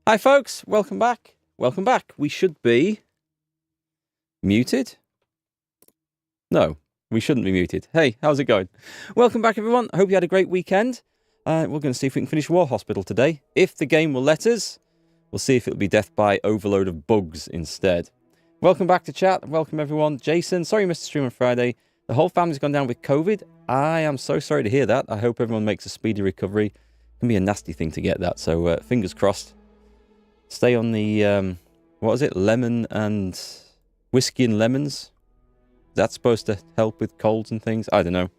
Hi folks, welcome back. Welcome back. We should be muted? No, we shouldn't be muted. Hey, how's it going? Welcome back everyone. I hope you had a great weekend. We're going to see if we can finish War Hospital today. If the game will let us, we'll see if it'll be death by overload of bugs instead. Welcome back to chat. Welcome everyone. Jason, sorry you missed the stream on Friday. The whole family's gone down with COVID. I am so sorry to hear that. I hope everyone makes a speedy recovery. It can be a nasty thing to get that, so fingers crossed. Stay on the, what is it? Lemon and whiskey and lemons. That's supposed to help with colds and things. I don't know.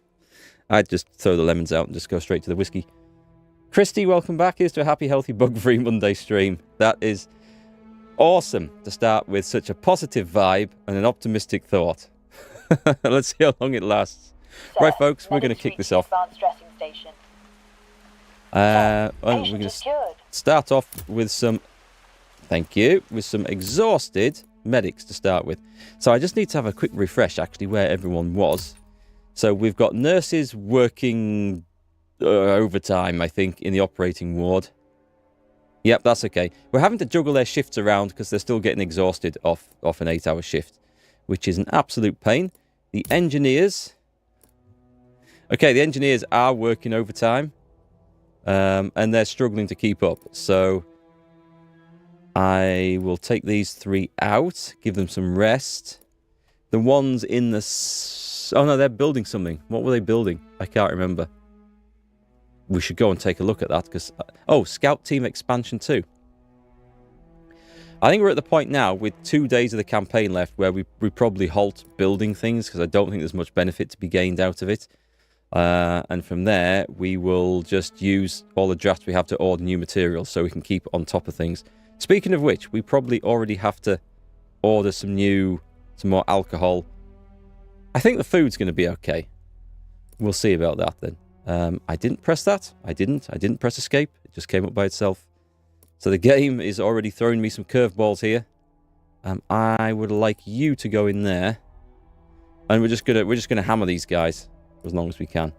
I'd just throw the lemons out and just go straight to the whiskey. Christy, welcome back. Here's to a happy, healthy, bug-free Monday stream. That is awesome to start with such a positive vibe and an optimistic thought. Let's see how long it lasts. Sir, right, folks, we're going to kick this off. We're going to start off with some... Thank you. With some exhausted medics to start with. So I just need to have a quick refresh, actually, where everyone was. So we've got nurses working overtime, I think, in the operating ward. Yep, that's okay. We're having to juggle their shifts around because they're still getting exhausted off an 8-hour shift, which is an absolute pain. The engineers... Okay, the engineers are working overtime, and they're struggling to keep up. So... I will take these three out, give them some rest. The ones in the... Oh no, they're building something. What were they building? I can't remember. We should go and take a look at that because... Oh, Scout Team Expansion 2. I think we're at the point now with 2 days of the campaign left where we probably halt building things because I don't think there's much benefit to be gained out of it. And from there, we will just use all the drafts we have to order new materials so we can keep on top of things. Speaking of which, we probably already have to order some more alcohol. I think the food's going to be okay. We'll see about that then. I didn't press that. I didn't press escape. It just came up by itself. So the game is already throwing me some curveballs here. I would like you to go in there, and we're just gonna hammer these guys as long as we can.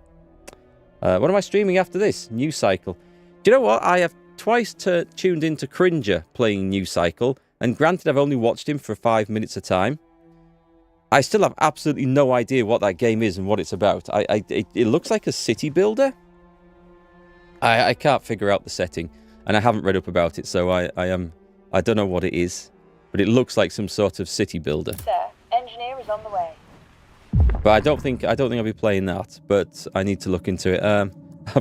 What am I streaming after this? New Cycle. Do you know what? I have twice tuned into Cringer playing New Cycle, and granted I've only watched him for 5 minutes a time. I still have absolutely no idea what that game is and what it's about. It looks like a city builder. I can't figure out the setting, and I haven't read up about it, so I don't know what it is, but it looks like some sort of city builder. Sir, engineer is on the way. But I don't think I'll be playing that, but I need to look into it. I'm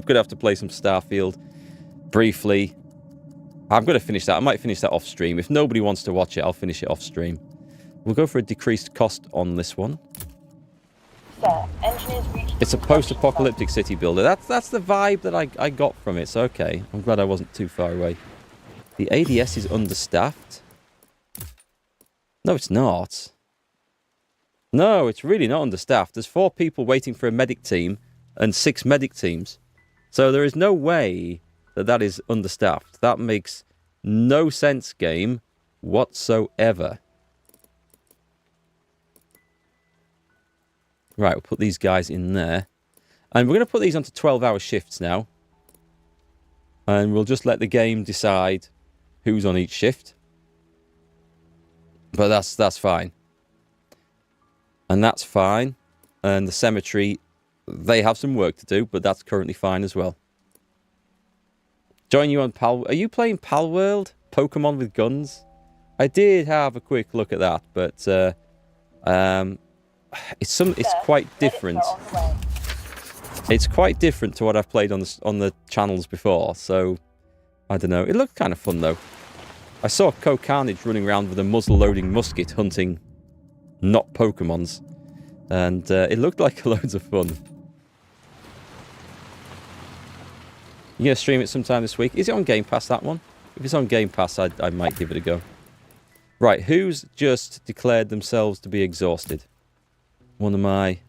gonna have to play some Starfield briefly. I'm going to finish that. I might finish that off stream. If nobody wants to watch it, I'll finish it off stream. We'll go for a decreased cost on this one. Sir, engineers reached... It's a post-apocalyptic city builder. That's the vibe that I got from it. So okay, I'm glad I wasn't too far away. The ADS is understaffed. No, it's not. No, it's really not understaffed. There's 4 people waiting for a medic team and 6 medic teams. So there is no way that is understaffed. That makes no sense, game, whatsoever. Right, we'll put these guys in there. And we're going to put these onto 12-hour shifts now. And we'll just let the game decide who's on each shift. But that's fine. And that's fine. And the cemetery, they have some work to do, but that's currently fine as well. Join you on Pal... Are you playing Pal World? Pokemon with guns? I did have a quick look at that, but it's quite different. It's quite different to what I've played on the channels before, so I don't know. It looked kind of fun though. I saw Carnage running around with a muzzle-loading musket hunting not Pokemons, and it looked like loads of fun. You're going to stream it sometime this week. Is it on Game Pass, that one? If it's on Game Pass, I might give it a go. Right, who's just declared themselves to be exhausted? One of my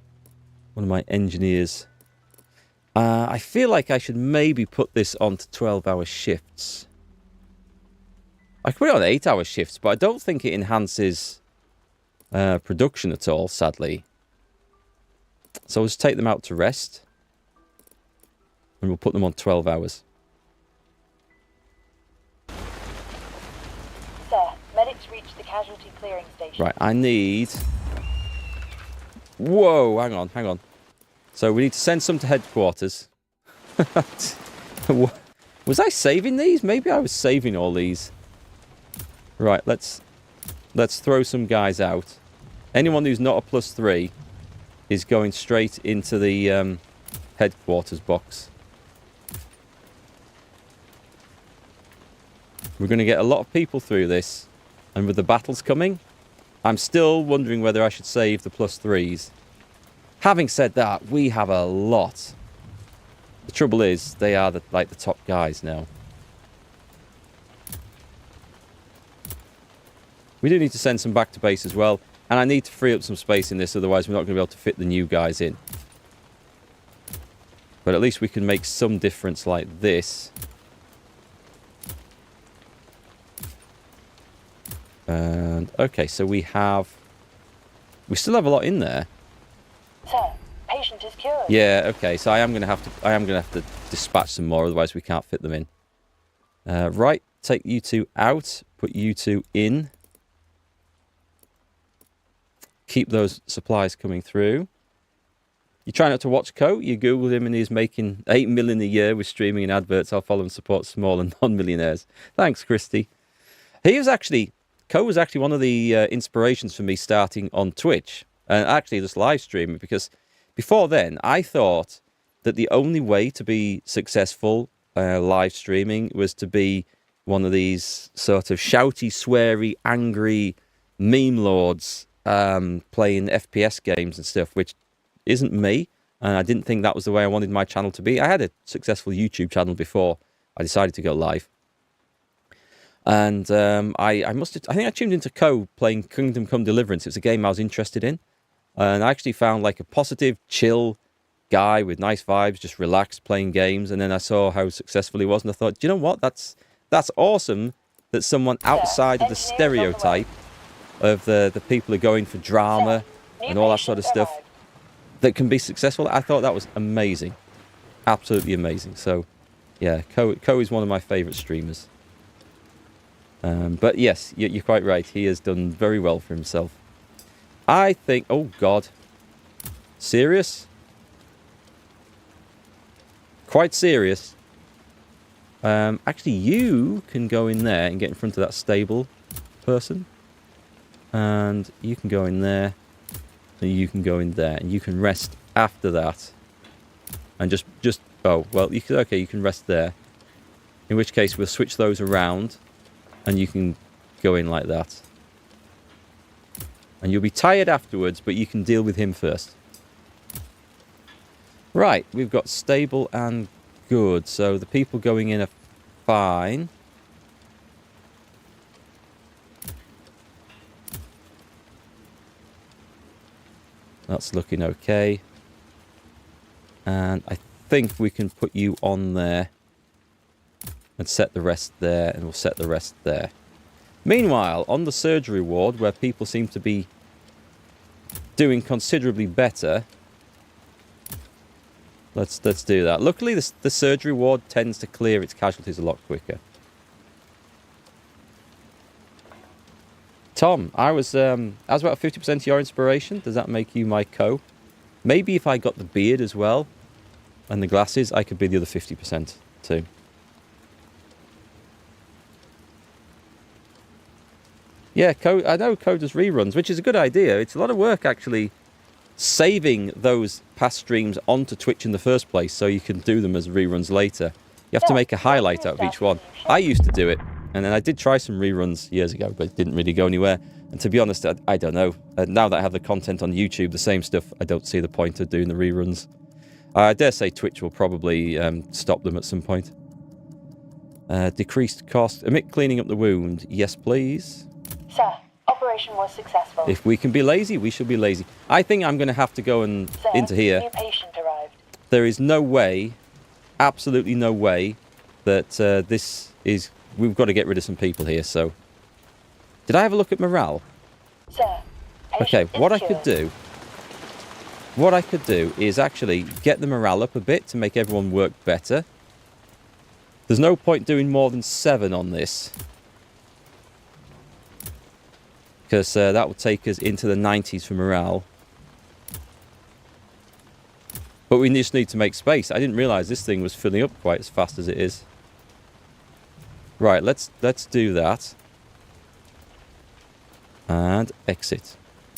engineers. I feel like I should maybe put this onto 12-hour shifts. I could put it on 8-hour shifts, but I don't think it enhances production at all, sadly. So we'll just take them out to rest. And we'll put them on 12 hours. units reached the casualty clearing station. Right, I need... Whoa, hang on, hang on. So we need to send some to headquarters. Was I saving these? Maybe I was saving all these. Right, let's throw some guys out. Anyone who's not a +3 is going straight into the headquarters box. We're going to get a lot of people through this, and with the battles coming, I'm still wondering whether I should save the +3s. Having said that, we have a lot. The trouble is, they are like the top guys now. We do need to send some back to base as well, and I need to free up some space in this, otherwise we're not going to be able to fit the new guys in. But at least we can make some difference like this. And okay, so we still have a lot in there. Sir, patient is cured. Yeah, okay, so I am gonna have to dispatch some more, otherwise we can't fit them in. Right, take you two out, put you two in. Keep those supplies coming through. You try not to watch Co. You Googled him and he's making 8 million a year with streaming and adverts. I'll follow and support small and non-millionaires. Thanks, Christy. Co was actually one of the inspirations for me starting on Twitch. And actually just live streaming, because before then I thought that the only way to be successful live streaming was to be one of these sort of shouty, sweary, angry meme lords playing FPS games and stuff, which isn't me, and I didn't think that was the way I wanted my channel to be. I had a successful YouTube channel before I decided to go live. And I think I tuned into Co playing Kingdom Come Deliverance. It's a game I was interested in. And I actually found like a positive, chill guy with nice vibes, just relaxed playing games. And then I saw how successful he was, and I thought, do you know what? That's awesome that someone outside of the stereotype of the people who are going for drama and all that sort of stuff that can be successful. I thought that was amazing. Absolutely amazing. So, yeah, Co is one of my favourite streamers. But yes, you're quite right. He has done very well for himself. I think... Oh, God. Serious? Quite serious. Actually, you can go in there and get in front of that stable person. And you can go in there. And you can go in there. And you can rest after that. And just... Oh, well, you can rest there. In which case, we'll switch those around. And you can go in like that. And you'll be tired afterwards, but you can deal with him first. Right, we've got stable and good. So the people going in are fine. That's looking okay. And I think we can put you on there. And set the rest there, and we'll set the rest there. Meanwhile, on the surgery ward, where people seem to be doing considerably better, let's do that. Luckily, the surgery ward tends to clear its casualties a lot quicker. Tom, I was about 50% of your inspiration. Does that make you my Co? Maybe if I got the beard as well and the glasses, I could be the other 50% too. Yeah, I know Co does reruns, which is a good idea. It's a lot of work, actually, saving those past streams onto Twitch in the first place so you can do them as reruns later. You have to make a highlight out of each one. I used to do it, and then I did try some reruns years ago, but it didn't really go anywhere. And to be honest, I don't know. Now that I have the content on YouTube, the same stuff, I don't see the point of doing the reruns. I dare say Twitch will probably stop them at some point. Decreased cost. Omit cleaning up the wound. Yes, please. Sir, operation was successful. If we can be lazy, we should be lazy. I think I'm going to have to go into here. New patient arrived. There is no way, absolutely no way, that this is... We've got to get rid of some people here, so... Did I have a look at morale? Sir, Okay, what I could do... What I could do is actually get the morale up a bit to make everyone work better. There's no point doing more than 7 on this. Because that will take us into the 90s for morale. But we just need to make space. I didn't realise this thing was filling up quite as fast as it is. Right, let's do that. And exit.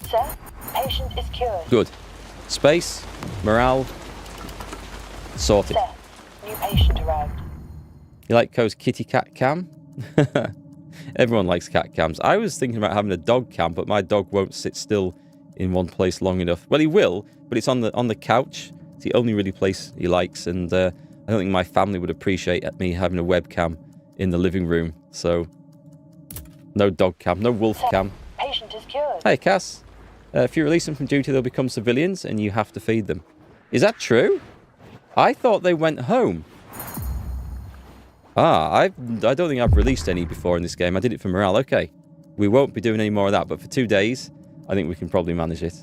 Sir, patient is cured. Good. Space, morale, sorted. Sir, new patient arrived. You like Co's kitty cat cam? Everyone likes cat cams. I was thinking about having a dog cam, but my dog won't sit still in one place long enough. Well, he will, but it's on the couch. It's the only really place he likes, and I don't think my family would appreciate me having a webcam in the living room. So, no dog cam, no wolf cam. Patient is cured. Hey, Cass. If you release them from duty, they'll become civilians, and you have to feed them. Is that true? I thought they went home. I don't think I've released any before in this game. I did it for morale. Okay. We won't be doing any more of that, but for 2 days, I think we can probably manage it.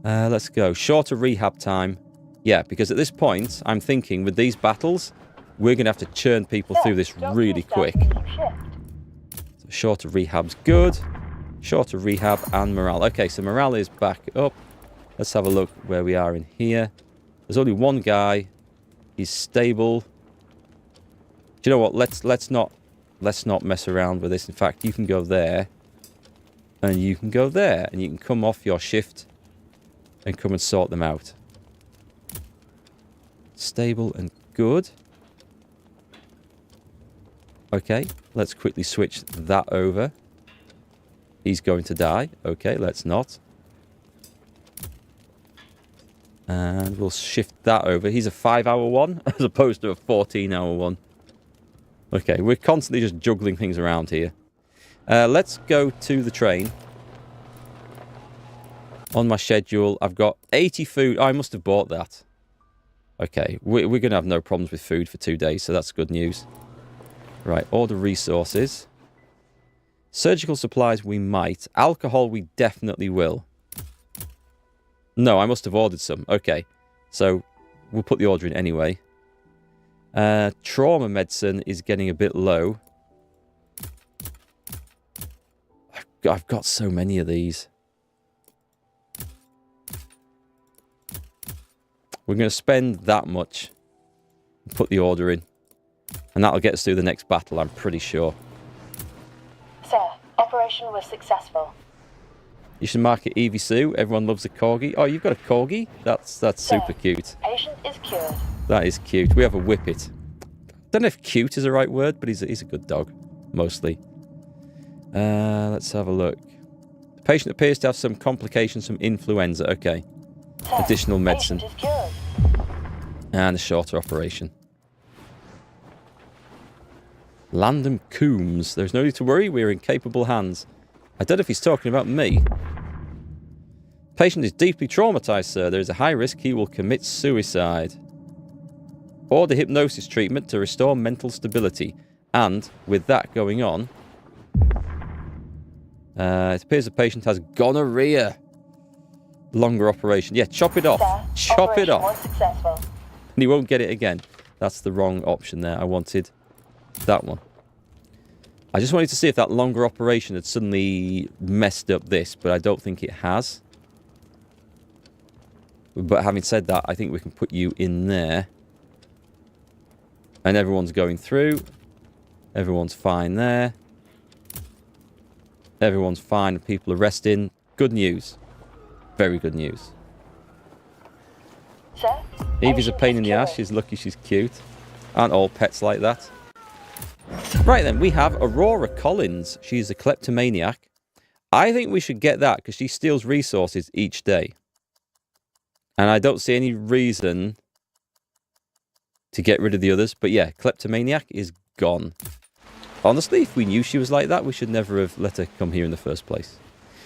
Let's go. Shorter rehab time. Yeah, because at this point, I'm thinking with these battles, we're going to have to churn people through this really quick. So shorter rehab's good. Shorter rehab and morale. Okay, so morale is back up. Let's have a look where we are in here. There's only one guy. He's stable. Do you know what? Let's not mess around with this. In fact, you can go there, and you can go there, and you can come off your shift and come and sort them out. Stable and good. Okay, let's quickly switch that over. He's going to die. Okay, let's not. And we'll shift that over. He's a 5-hour one as opposed to a 14-hour one. Okay, we're constantly just juggling things around here. Let's go to the train. On my schedule, I've got 80 food. Oh, I must have bought that. Okay, we're going to have no problems with food for 2 days, so that's good news. Right, order resources. Surgical supplies, we might. Alcohol, we definitely will. No, I must have ordered some. Okay, so we'll put the order in anyway. Trauma medicine is getting a bit low. I've got so many of these. We're going to spend that much. Put the order in. And that'll get us through the next battle, I'm pretty sure. Sir, operation was successful. You should mark it Evie Sue. Everyone loves a corgi. Oh, you've got a corgi? That's super cute. Patient is cured. That is cute. We have a whippet. Don't know if cute is the right word, but he's a good dog, mostly. Let's have a look. The patient appears to have some complications from influenza. Okay. Sir, additional medicine. Patient is cured. And a shorter operation. Landon Coombs. There's no need to worry. We're in capable hands. I don't know if he's talking about me. Patient is deeply traumatized, sir. There is a high risk he will commit suicide. Order hypnosis treatment to restore mental stability. And with that going on, it appears the patient has gonorrhea. Longer operation. Yeah, chop it off. Sir, chop it operation off. was successful. And he won't get it again. That's the wrong option there. I wanted that one. I just wanted to see if that longer operation had suddenly messed up this, but I don't think it has. But having said that, I think we can put you in there. And everyone's going through. Everyone's fine there. Everyone's fine. People are resting. Good news. Very good news. Sir, Evie's a pain in the ass. She's lucky she's cute. Aren't all pets like that? Right then, we have Aurora Collins. She's a kleptomaniac. I think we should get that because she steals resources each day. And I don't see any reason to get rid of the others. But yeah, kleptomaniac is gone. Honestly, if we knew she was like that, we should never have let her come here in the first place.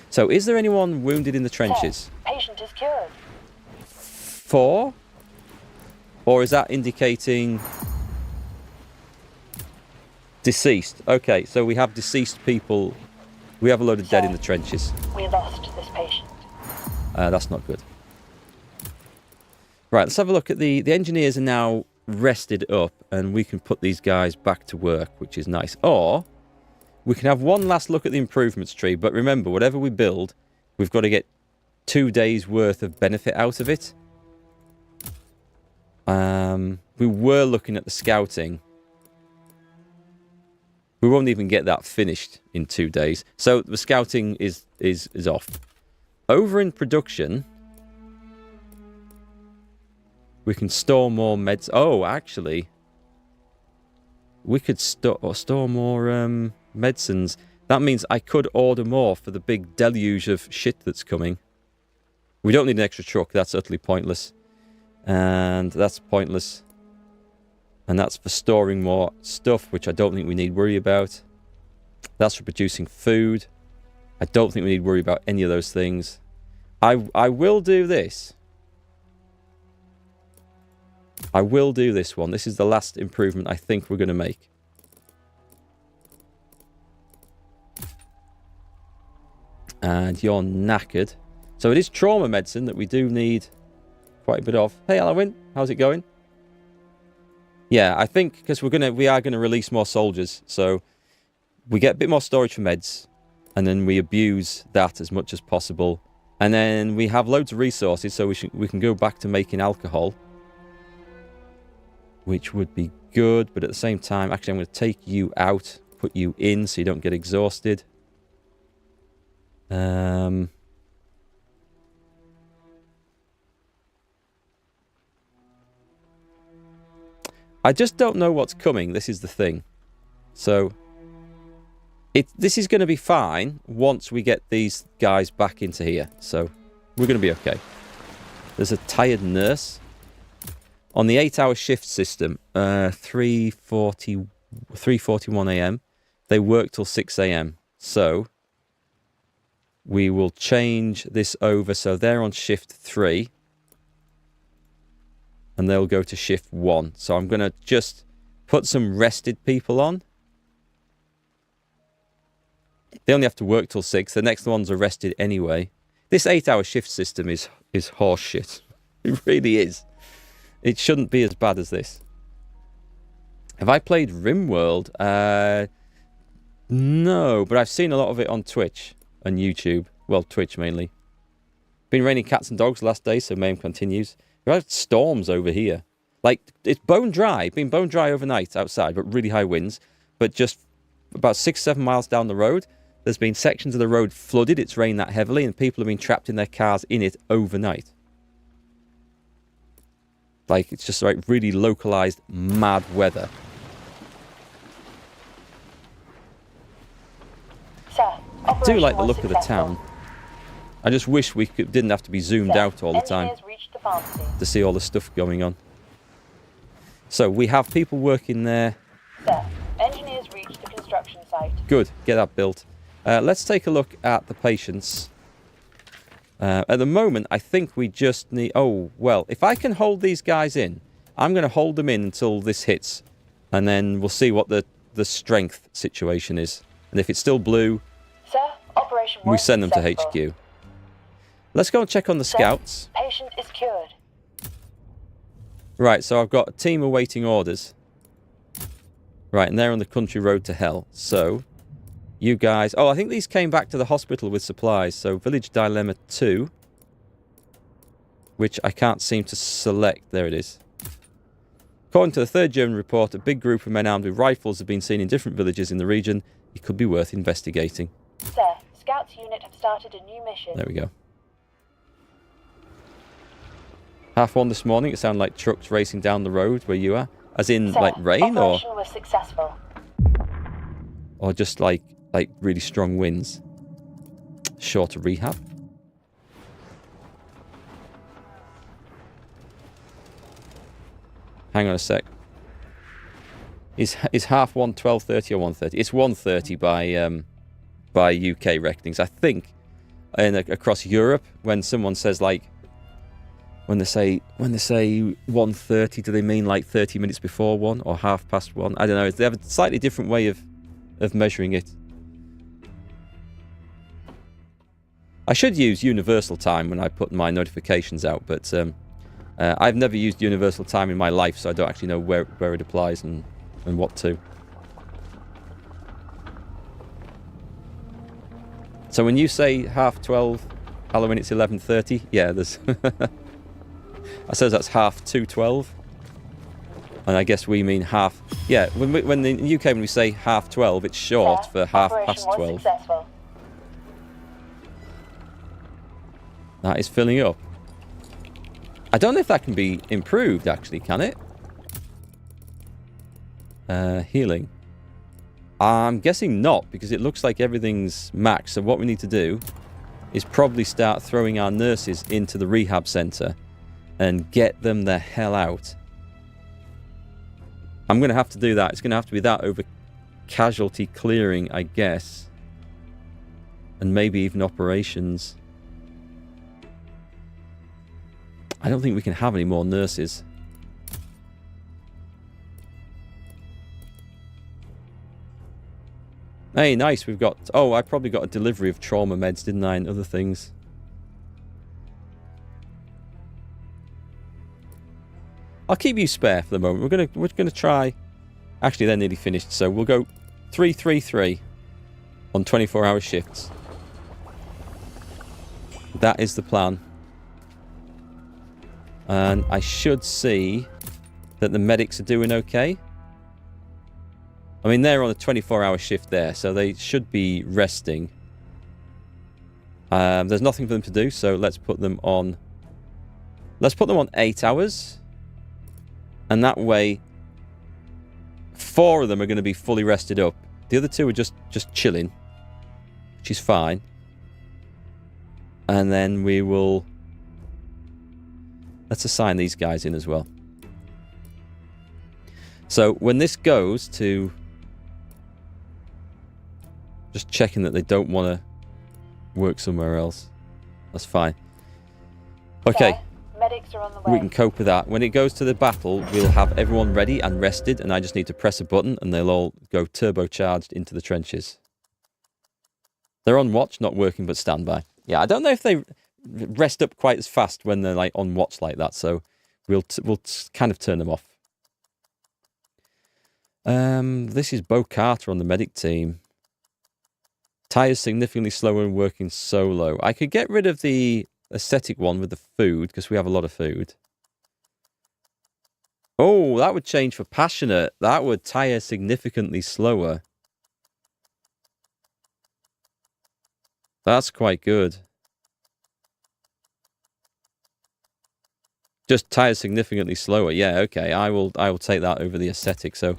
So, is there anyone wounded in the trenches? Sir, patient is cured. 4? Or is that indicating deceased? Okay, so we have deceased people. We have a load of dead in the trenches. We lost this patient. That's not good. Right, let's have a look at the engineers are now rested up and we can put these guys back to work, which is nice. Or we can have one last look at the improvements tree, but remember, whatever we build, we've got to get 2 days worth of benefit out of it. We were looking at the scouting. We won't even get that finished in 2 days. So the scouting is off. Over in production, we can store more meds. Oh, actually, we could store more medicines. That means I could order more for the big deluge of shit that's coming. We don't need an extra truck. That's utterly pointless. And that's pointless. And that's for storing more stuff, which I don't think we need worry about. That's for producing food. I don't think we need worry about any of those things. I will do this. I will do this one. This is the last improvement I think we're going to make. And you're knackered. So it is trauma medicine that we do need quite a bit of. Hey, Alwyn, how's it going? Yeah, I think because we are gonna release more soldiers, so we get a bit more storage for meds, and then we abuse that as much as possible, and then we have loads of resources, so we can go back to making alcohol, which would be good. But at the same time, actually, I'm going to take you out, put you in, so you don't get exhausted. I just don't know what's coming. This is the thing. So this is going to be fine once we get these guys back into here. So we're going to be okay. There's a tired nurse on the 8-hour shift system. 3:41 a.m. They work till 6 a.m. So we will change this over. So they're on shift 3. And they'll go to shift 1. So I'm going to just put some rested people on. They only have to work till 6. The next ones are rested anyway. This 8-hour shift system is horse shit. It really is. It shouldn't be as bad as this. Have I played RimWorld? No, but I've seen a lot of it on Twitch and YouTube. Well, Twitch mainly. Been raining cats and dogs last day, so mayhem continues. We've had storms over here. Like, it's bone dry. Been bone dry overnight outside, but really high winds. But just about 6-7 miles down the road, there's been sections of the road flooded. It's rained that heavily, and people have been trapped in their cars in it overnight. Like, it's just like really localized mad weather. Sir, I do like the look of the town. I just wish we didn't have to be zoomed out all the time to see all the stuff going on. So we have people working there. Sir, engineers reached the construction site. Good, get that built. Let's take a look at the patients. At the moment, I think we just need... Oh, well, if I can hold these guys in, I'm going to hold them in until this hits. And then we'll see what the strength situation is. And if it's still blue, Sir, operation we send them to HQ. Let's go and check on the scouts. Patient is cured. Right, so I've got a team awaiting orders. Right, and they're on the country road to hell. So, you guys... Oh, I think these came back to the hospital with supplies. So, Village Dilemma 2. Which I can't seem to select. There it is. According to the 3rd German report, a big group of men armed with rifles have been seen in different villages in the region. It could be worth investigating. Sir, Scouts unit have started a new mission. There we go. 1:30 this morning, it sounded like trucks racing down the road where you are. As in, Sir, like, rain, operation was successful. or just, like really strong winds? Shorter rehab? Hang on a sec. Is 1:30, 12:30 or 1:30? It's 1:30 by UK reckonings. I think across Europe, when someone says like, when they say 1:30, do they mean like 30 minutes before 1 or 1:30? I don't know. They have a slightly different way of measuring it. I should use universal time when I put my notifications out, but I've never used universal time in my life, so I don't actually know where it applies and what to. So when you say 12:30, Halloween, it's 11:30. Yeah, there's... I suppose that's 12:30. And I guess we mean half... Yeah, when in the UK, when we say 12:30, it's short Sir, for operation was 12:30. successful. That is filling up. I don't know if that can be improved, actually, can it? Healing. I'm guessing not, because it looks like everything's maxed. So what we need to do is probably start throwing our nurses into the rehab centre and get them the hell out. I'm going to have to do that. It's going to have to be that over casualty clearing, I guess. And maybe even operations. I don't think we can have any more nurses. Hey, nice. We've got... Oh, I probably got a delivery of trauma meds, didn't I? And other things. I'll keep you spare for the moment. We're gonna try... Actually, they're nearly finished, so we'll go 3-3-3 on 24-hour shifts. That is the plan. And I should see that the medics are doing okay. I mean, they're on a 24-hour shift there, so they should be resting. There's nothing for them to do, so let's put them on... Let's put them on 8 hours. And that way, 4 of them are going to be fully rested up. The other 2 are just chilling, which is fine. And then we will... Let's assign these guys in as well. So when this goes to... Just checking that they don't want to work somewhere else. That's fine. Okay. Sir, medics are on the way. We can cope with that. When it goes to the battle, we'll have everyone ready and rested, and I just need to press a button and they'll all go turbocharged into the trenches. They're on watch, not working, but standby. Yeah, I don't know if they rest up quite as fast when they're like on watch like that, so we'll kind of turn them off. This is Bo Carter on the medic team. Tires significantly slower and working solo. I could get rid of the aesthetic one with the food, because we have a lot of food. Oh, that would change for passionate. That would tire significantly slower. That's quite good. Just tires significantly slower. Yeah, okay. I will take that over the aesthetic. So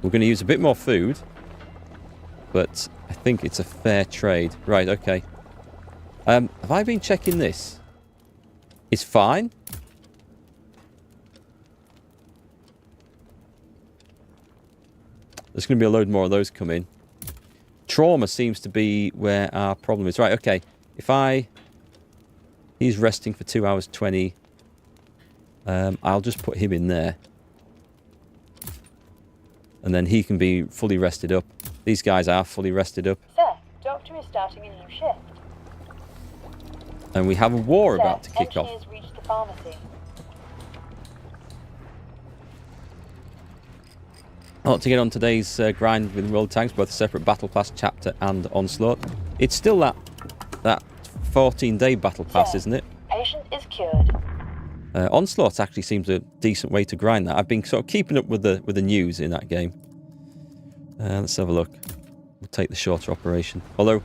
we're going to use a bit more food. But I think it's a fair trade. Right, okay. Have I been checking this? It's fine. There's going to be a load more of those come in. Trauma seems to be where our problem is. Right, okay. If I... He's resting for 2 hours 20. I'll just put him in there. And then he can be fully rested up. These guys are fully rested up. Sir, Doctor is starting a new shift. And we have a war Sir, about to kick off. engineers reached the pharmacy. A lot to get on today's grind with World Tanks, both a separate Battle Pass chapter and Onslaught. It's still that 14-day Battle Pass, Sir, isn't it? Patient is cured. Onslaught actually seems a decent way to grind that. I've been sort of keeping up with the news in that game. Let's have a look. We'll take the shorter operation. Although,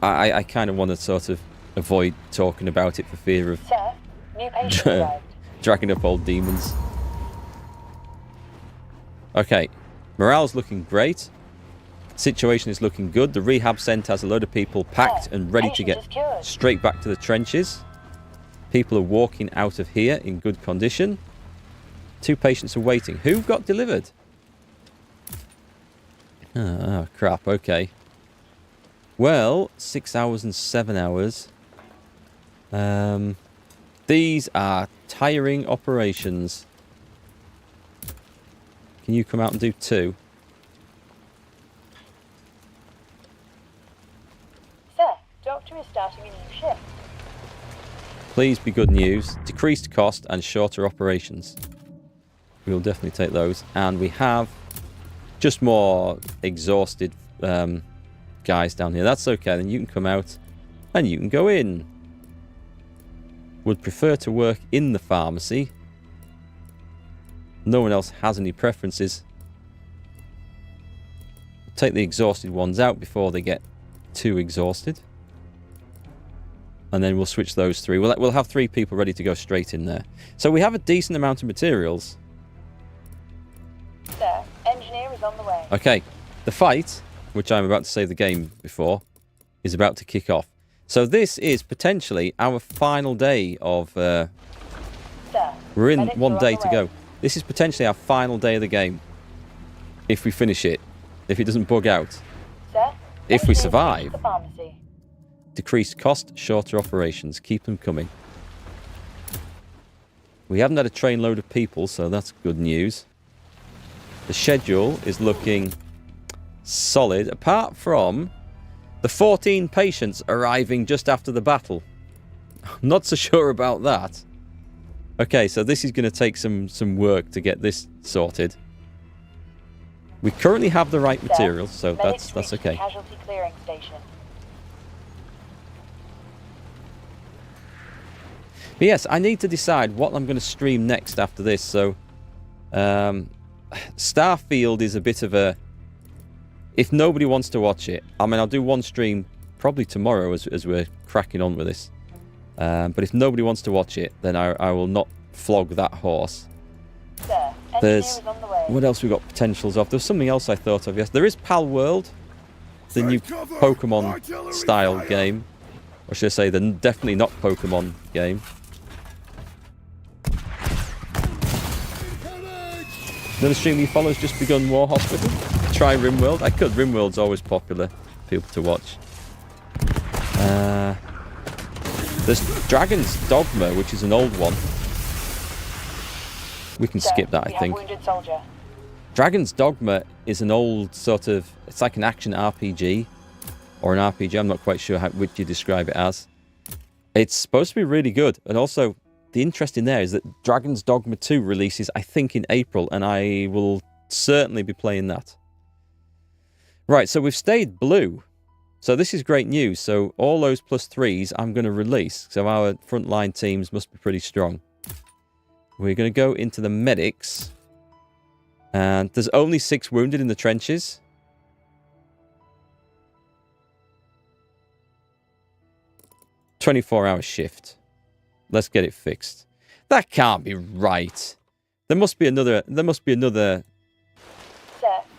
I kind of want to sort of avoid talking about it for fear of Sir, new patient arrived. dragging up old demons. Okay, morale's looking great. Situation is looking good. The rehab centre has a load of people packed Sir, and ready to patient get is cured. straight back to the trenches. People are walking out of here in good condition. 2 patients are waiting. Who got delivered? Oh, crap. Okay. Well, 6 hours and 7 hours. These are tiring operations. Can you come out and do 2? Sir, Doctor is starting a new shift. Please be good news. Decreased cost and shorter operations. We'll definitely take those. And we have just more exhausted guys down here. That's okay. Then you can come out and you can go in. Would prefer to work in the pharmacy. No one else has any preferences. Take the exhausted ones out before they get too exhausted. And then we'll switch those 3. We'll have 3 people ready to go straight in there. So we have a decent amount of materials. Sir, engineer is on the way. Okay, the fight, which I'm about to save the game before, is about to kick off. So this is potentially our final day of... Sir, we're in medics one are on day the to way. go. This is potentially our final day of the game. If we finish it. If it doesn't bug out. Sir, If we engineers survive. reach the pharmacy. Decreased cost, shorter operations. Keep them coming. We haven't had a trainload of people, so that's good news. The schedule is looking solid, apart from the 14 patients arriving just after the battle. I'm not so sure about that. Okay, so this is going to take some work to get this sorted. We currently have the right materials, so Medics that's reach the okay. Casualty clearing station. But yes, I need to decide what I'm going to stream next after this. So, Starfield is a bit of a... If nobody wants to watch it, I mean, I'll do one stream probably tomorrow as we're cracking on with this. But if nobody wants to watch it, then I will not flog that horse. Sir, engineer There's... is on the way. What else we got potentials of? There's something else I thought of, yes. There is Pal World, the new Pokemon-style game. Or should I say, the definitely not Pokemon game. Another stream you follow has just begun War Hospital. Try RimWorld. I could. RimWorld's always popular for people to watch. There's Dragon's Dogma, which is an old one. We can skip that, I think. Wounded soldier. Dragon's Dogma is an old sort of... It's like an action RPG. Or an RPG. I'm not quite sure which you describe it as. It's supposed to be really good. And also... The interest in there is that Dragon's Dogma 2 releases, I think, in April, and I will certainly be playing that. Right, so we've stayed blue. So this is great news. So all those +3s I'm going to release. So our frontline teams must be pretty strong. We're going to go into the medics. And there's only 6 wounded in the trenches. "24-hour shift. Let's get it fixed." That can't be right. There must be another... Sir,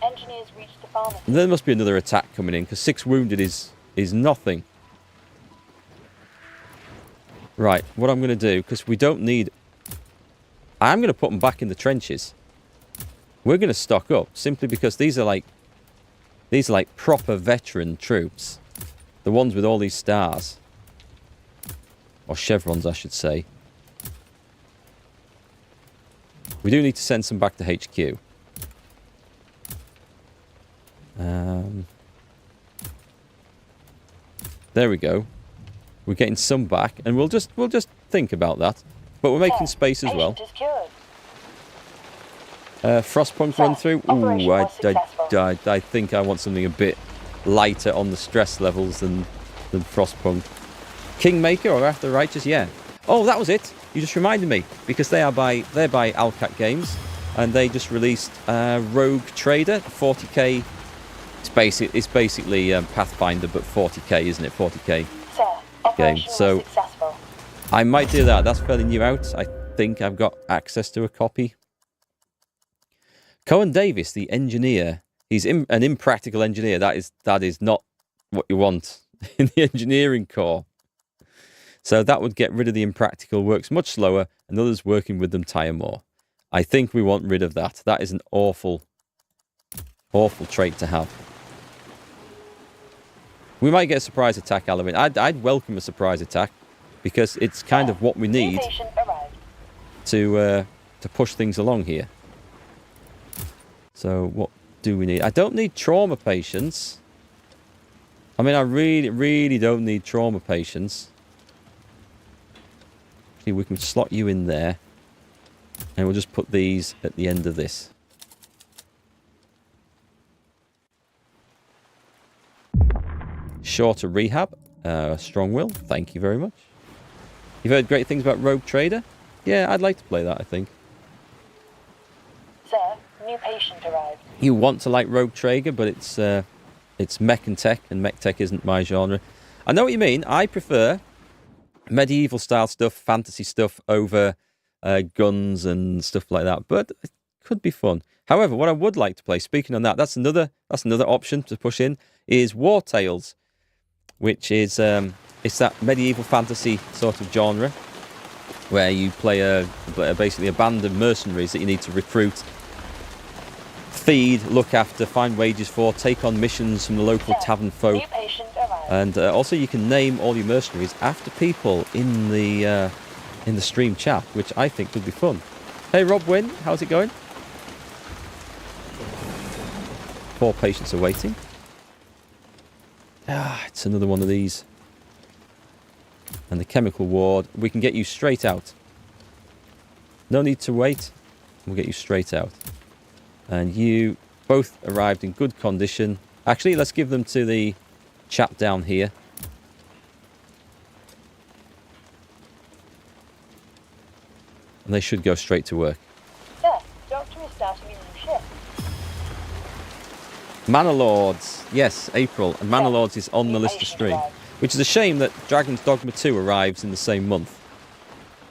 engineers reached the pharmacy. There must be another attack coming in, because 6 wounded is nothing. Right, what I'm going to do, because we don't need... I'm going to put them back in the trenches. We're going to stock up, simply because these are like proper veteran troops. The ones with all these stars. Or chevrons, I should say. We do need to send some back to HQ. There we go. We're getting some back, and we'll just think about that. But we're making space as well. Frostpunk run through. Ooh, I think I want something a bit lighter on the stress levels than Frostpunk. Kingmaker or After Righteous, yeah. Oh, that was it. You just reminded me, because they're by Alcat Games, and they just released Rogue Trader, 40k. It's basically Pathfinder, but 40k, isn't it? 40k game. So I might do that. That's fairly new out. I think I've got access to a copy. Cohen Davis, the engineer. He's an impractical engineer. That is not what you want in the engineering corps. So that would get rid of the impractical, works much slower, and others working with them tire more. I think we want rid of that. That is an awful, awful trait to have. We might get a surprise attack element. I'd welcome a surprise attack, because it's kind of what we need to push things along here. So what do we need? I don't need trauma patients. I mean, I really, really don't need trauma patients. We can slot you in there, and we'll just put these at the end of this. Shorter rehab. Strong will. Thank you very much. You've heard great things about Rogue Trader? Yeah, I'd like to play that, I think. Sir, new patient arrived. You want to like Rogue Trader, but it's mech and tech isn't my genre. I know what you mean. I prefer medieval style stuff, fantasy stuff over guns and stuff like that, but it could be fun. However, what I would like to play, speaking on that, that's another option to push in, is War Tales, which is it's that medieval fantasy sort of genre where you play basically a band of mercenaries that you need to recruit, feed, look after, find wages for, take on missions from the local tavern folk. New patient arrived. And also you can name all your mercenaries after people in the stream chat, which I think would be fun. Hey Rob Wynn, how's it going? 4 patients are waiting. It's another one of these. And the chemical ward, we can get you straight out. No need to wait. We'll get you straight out. And you both arrived in good condition. Actually, let's give them to the chap down here. And they should go straight to work. Sir, doctor is starting a new shift. Manor Lords. Yes, April. And Manor Lords is on the list to stream. Which is a shame that Dragon's Dogma 2 arrives in the same month.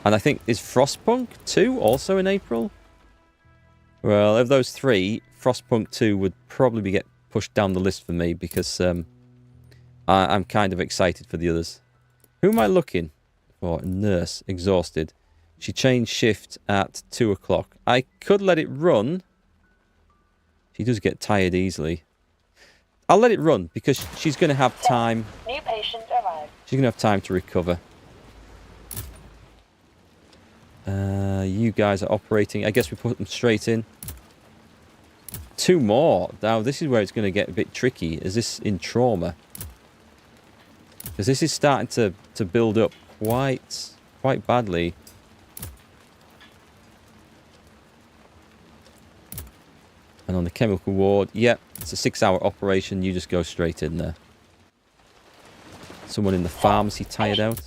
And I think, is Frostpunk 2 also in April? Well, of those 3, Frostpunk 2 would probably get pushed down the list for me because I'm kind of excited for the others. Who am I looking for? Nurse, exhausted. She changed shift at 2 o'clock. I could let it run. She does get tired easily. I'll let it run because she's going to have time. New patient arrived. She's going to have time to recover. You guys are operating. I guess we put them straight in. 2 more. Now, this is where it's going to get a bit tricky. Is this in trauma? Because this is starting to build up quite badly. And on the chemical ward, yep, it's a 6-hour operation. You just go straight in there. Someone in the pharmacy tired out.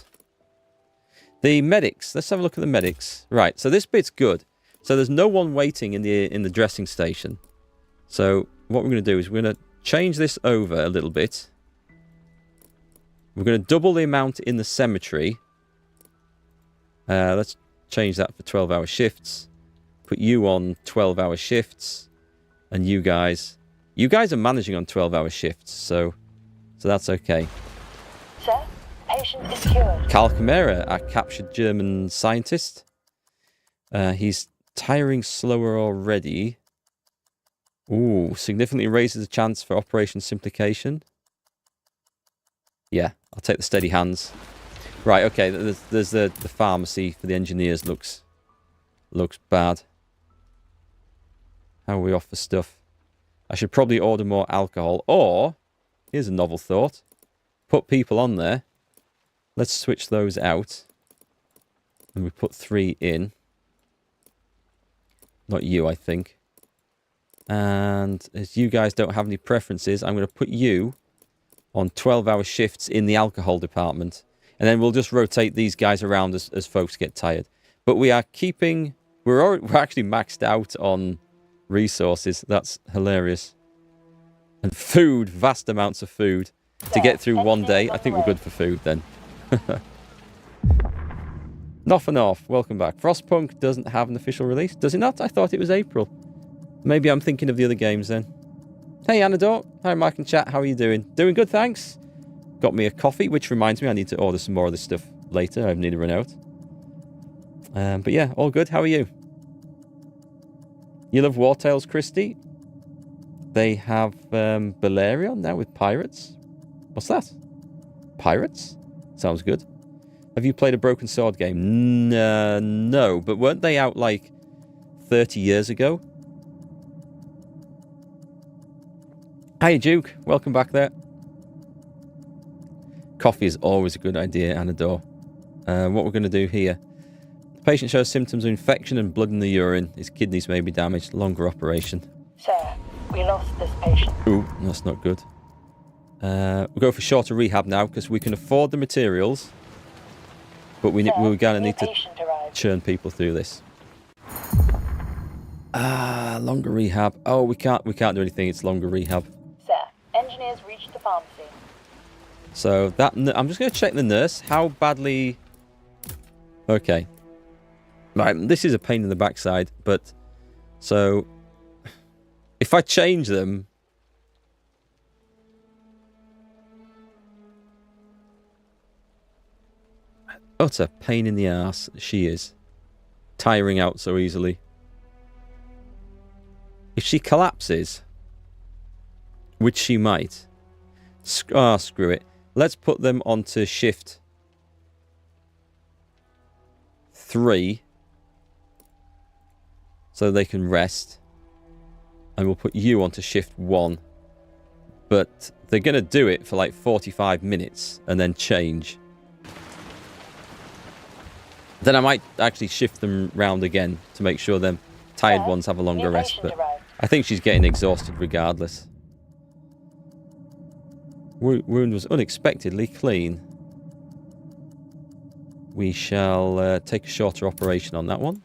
The medics. Let's have a look at the medics. Right, so this bit's good. So there's no one waiting in the dressing station. So what we're going to do is we're going to change this over a little bit. We're going to double the amount in the cemetery. Let's change that for 12-hour shifts. Put you on 12-hour shifts. And you guys are managing on 12-hour shifts, so that's okay. Sir, patient is cured. Karl Chimera, our captured German scientist. He's tiring slower already. Ooh, significantly raises the chance for operation simplification. Yeah, I'll take the steady hands. Right, okay, there's the pharmacy for the engineers looks bad. How are we off for stuff? I should probably order more alcohol. Or, here's a novel thought. Put people on there. Let's switch those out. And we put 3 in. Not you, I think. And as you guys don't have any preferences, I'm going to put you on 12-hour shifts in the alcohol department. And then we'll just rotate these guys around as folks get tired. But we are keeping... We're actually maxed out on resources. That's hilarious. And food, vast amounts of food to get through one day. I think we're good for food then. Noff and off, welcome back. Frostpunk doesn't have an official release, does it not? I thought it was April. Maybe I'm thinking of the other games then. Hey Anador, hi Mark and chat, how are you doing? Doing good, thanks. Got me a coffee, which reminds me I need to order some more of this stuff later. I've nearly run out. But yeah, all good. How are you? You love War Tales, Christy? They have Balerion now with pirates. What's that? Pirates? Sounds good. Have you played a Broken Sword game? No, but weren't they out like 30 years ago? Hi Duke, welcome back there. Coffee is always a good idea, Anador. What we're going to do here. The patient shows symptoms of infection and blood in the urine. His kidneys may be damaged. Longer operation. Sir, we lost this patient. Ooh, that's not good. We'll go for shorter rehab now because we can afford the materials. But we're going to need to churn people through this. Longer rehab. Oh, we can't do anything. It's longer rehab. Sir, engineers reached the pharmacy. So that I'm just going to check the nurse. How badly? Okay. Right, this is a pain in the backside, but so if I change them, utter pain in the ass she is, tiring out so easily. If she collapses, which she might, screw it. Let's put them onto shift 3 so they can rest, and we'll put you onto shift 1. But they're going to do it for like 45 minutes and then change. Then I might actually shift them round again to make sure them tired ones have a longer rest. But I think she's getting exhausted regardless. Wound was unexpectedly clean. We shall take a shorter operation on that one.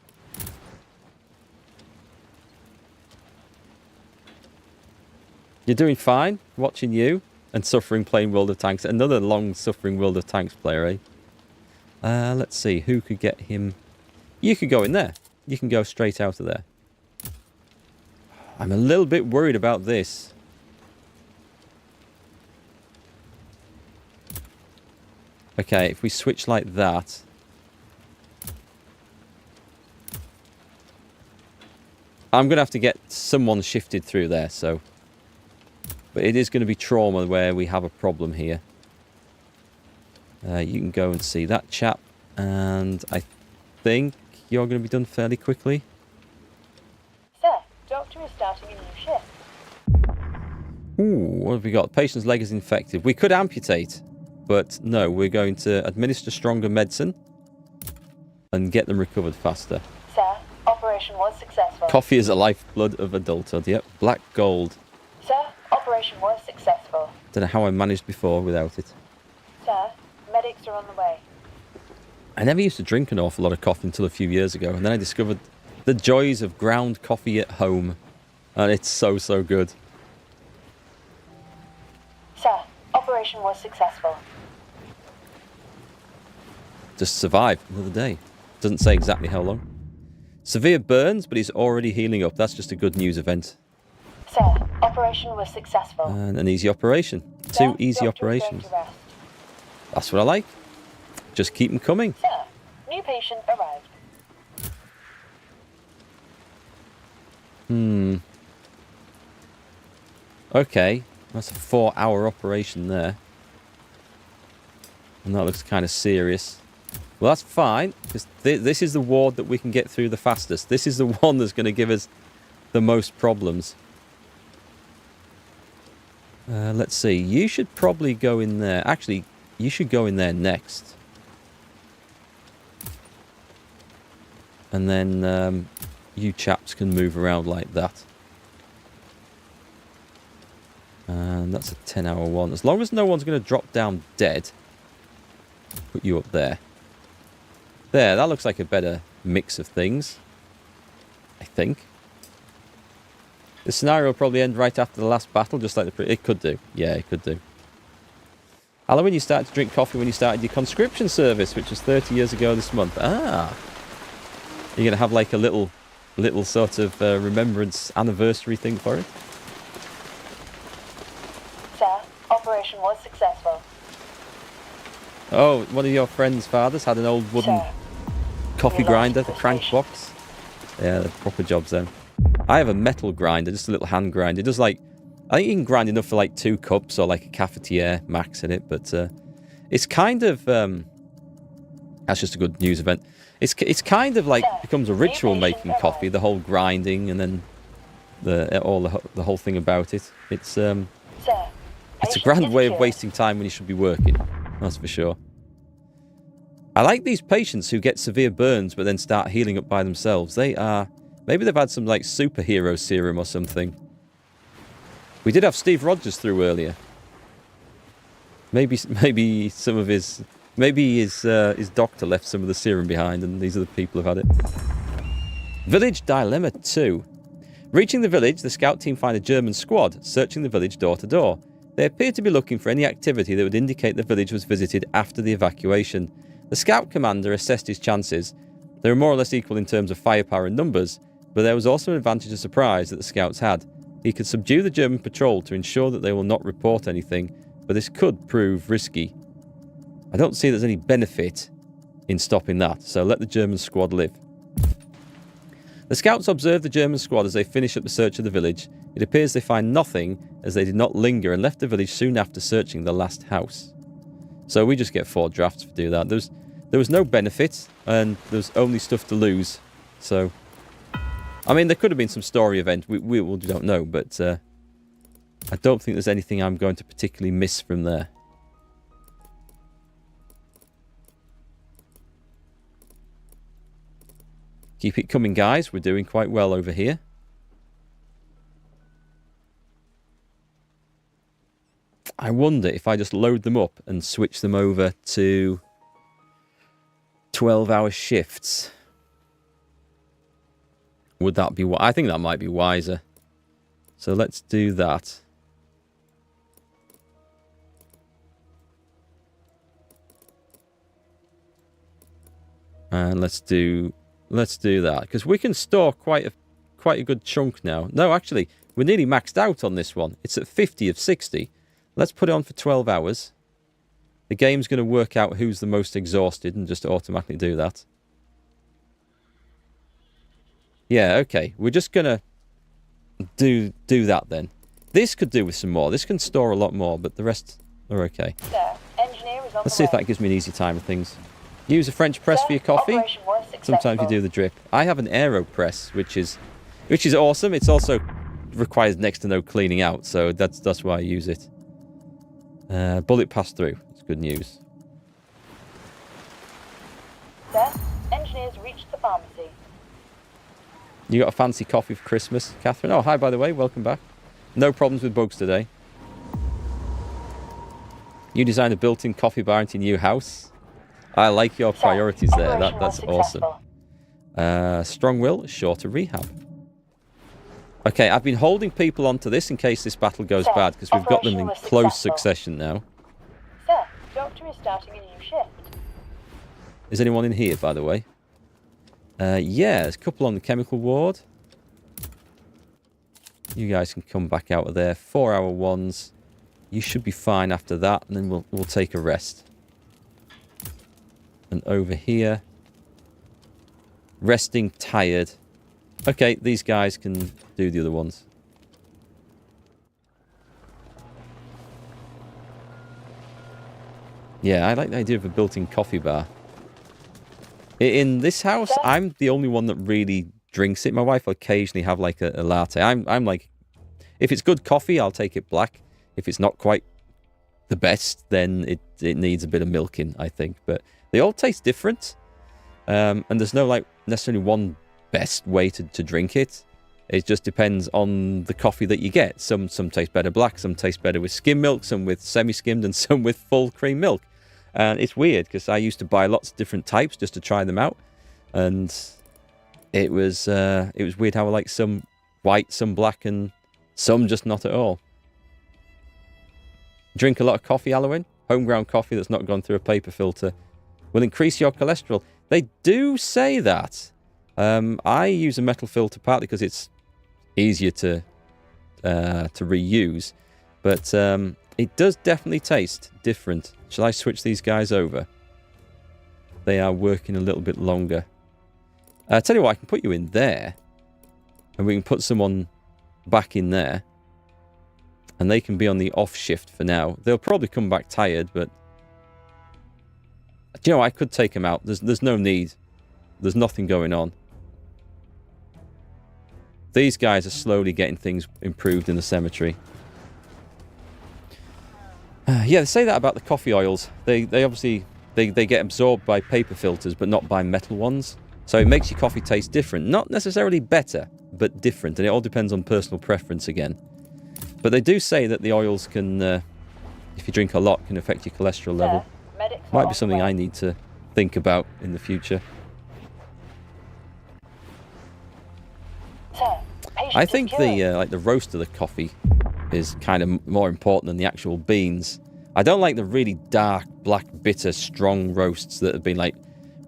You're doing fine, watching you, and suffering playing World of Tanks. Another long-suffering World of Tanks player, eh? Let's see, who could get him? You could go in there. You can go straight out of there. I'm a little bit worried about this. Okay, if we switch like that. I'm going to have to get someone shifted through there, so. But it is going to be trauma where we have a problem here. You can go and see that chap. And I think you're going to be done fairly quickly. Sir, doctor is starting a new shift. Ooh, what have we got? Patient's leg is infected. We could amputate. But no, we're going to administer stronger medicine and get them recovered faster. Sir, operation was successful. Coffee is a lifeblood of adulthood. Yep, black gold. Sir, operation was successful. Don't know how I managed before without it. Sir, medics are on the way. I never used to drink an awful lot of coffee until a few years ago, and then I discovered the joys of ground coffee at home. And it's so, so good. Sir, operation was successful. Just survive another day. Doesn't say exactly how long. Severe burns, but he's already healing up. That's just a good news event. Sir, operation was successful. And an easy operation. Two easy operations. That's what I like. Just keep them coming. Sir, new patient arrived. Okay. That's a 4-hour operation there. And that looks kind of serious. Well, that's fine, because this is the ward that we can get through the fastest. This is the one that's going to give us the most problems. Let's see. You should probably go in there. Actually, you should go in there next. And then you chaps can move around like that. And that's a 10-hour one. As long as no one's going to drop down dead, put you up there. There, that looks like a better mix of things. I think. The scenario will probably end right after the last battle, just like the... It could do. Yeah, it could do. Halloween, you started to drink coffee when you started your conscription service, which was 30 years ago this month. Ah. You're going to have like a little sort of remembrance anniversary thing for it? Sir, operation was successful. Oh, one of your friend's fathers had an old wooden coffee grinder, the crank box. Yeah, they're proper jobs then. I have a metal grinder, just a little hand grinder. It does like, I think you can grind enough for like 2 cups or like a cafetiere max in it, but it's kind of, that's just a good news event. It's kind of like becomes a ritual making coffee, the whole grinding and then the whole thing about it. It's a grand way of wasting time when you should be working. That's for sure. I like these patients who get severe burns but then start healing up by themselves. They are... Maybe they've had some, like, superhero serum or something. We did have Steve Rogers through earlier. Maybe some of his... Maybe his doctor left some of the serum behind and these other people have had it. Village Dilemma 2. Reaching the village, the scout team find a German squad searching the village door to door. They appear to be looking for any activity that would indicate the village was visited after the evacuation. The scout commander assessed his chances. They were more or less equal in terms of firepower and numbers, but there was also an advantage of surprise that the scouts had. He could subdue the German patrol to ensure that they will not report anything, but this could prove risky. I don't see there's any benefit in stopping that, so let the German squad live. The scouts observe the German squad as they finish up the search of the village. It appears they find nothing, as they did not linger and left the village soon after searching the last house. So we just get 4 drafts to do that. There was no benefit, and there was only stuff to lose. So, I mean, there could have been some story event. We don't know, but I don't think there's anything I'm going to particularly miss from there. Keep it coming, guys. We're doing quite well over here. I wonder if I just load them up and switch them over to 12-hour shifts. Would that be... I think that might be wiser. So let's do that. And let's do that, because we can store quite a good chunk now. No, actually, we're nearly maxed out on this one. It's at 50 of 60. Let's put it on for 12 hours. The game's going to work out who's the most exhausted and just automatically do that. Yeah, okay. We're just going to do that then. This could do with some more. This can store a lot more, but the rest are okay. Sir, engineer is on Let's see if that gives me an easy time of things. Use a French press for your coffee. Sometimes you do the drip. I have an AeroPress, which is awesome. It's also requires next to no cleaning out, so that's why I use it. Bullet passed through. It's good news. Sir, engineers reached the pharmacy. You got a fancy coffee for Christmas, Catherine? Oh, hi, by the way. Welcome back. No problems with bugs today. You designed a built-in coffee bar into your new house. I like your priorities there. That's awesome. Strong will, shorter rehab. Okay, I've been holding people onto this in case this battle goes bad, because we've got them in close succession now. Sir, doctor is starting a new shift. Is anyone in here, by the way? Yeah, there's a couple on the chemical ward. You guys can come back out of there. 4-hour ones. You should be fine after that, and then we'll take a rest. And over here, resting, tired. Okay, these guys can do the other ones. Yeah, I like the idea of a built-in coffee bar. In this house, I'm the only one that really drinks it. My wife will occasionally have like a latte. I'm like, if it's good coffee, I'll take it black. If it's not quite the best, then it needs a bit of milking, I think. But they all taste different. And there's no like necessarily one best way to drink it. It just depends on the coffee that you get. Some taste better black, some taste better with skim milk, some with semi-skimmed, and some with full cream milk. And it's weird because I used to buy lots of different types just to try them out, and it was weird how I like some white, some black, and some just not at all. Drink a lot of coffee, Alwyn. Homegrown coffee that's not gone through a paper filter will increase your cholesterol. They do say that. I use a metal filter partly because it's easier to reuse, but it does definitely taste different. Shall I switch these guys over? They are working a little bit longer. I tell you what, I can put you in there, and we can put someone back in there, and they can be on the off shift for now. They'll probably come back tired, but you know, I could take them out. There's no need. There's nothing going on. These guys are slowly getting things improved in the cemetery. Yeah, they say that about the coffee oils. They obviously they get absorbed by paper filters, but not by metal ones. So it makes your coffee taste different. Not necessarily better, but different. And it all depends on personal preference again. But they do say that the oils can if you drink a lot, can affect your cholesterol level. Medics Might are be on something the way. I need to think about in the future. Sir, patient I is think cured. the like the roast of the coffee is kind of more important than the actual beans. I don't like the really dark, black, bitter, strong roasts that have been like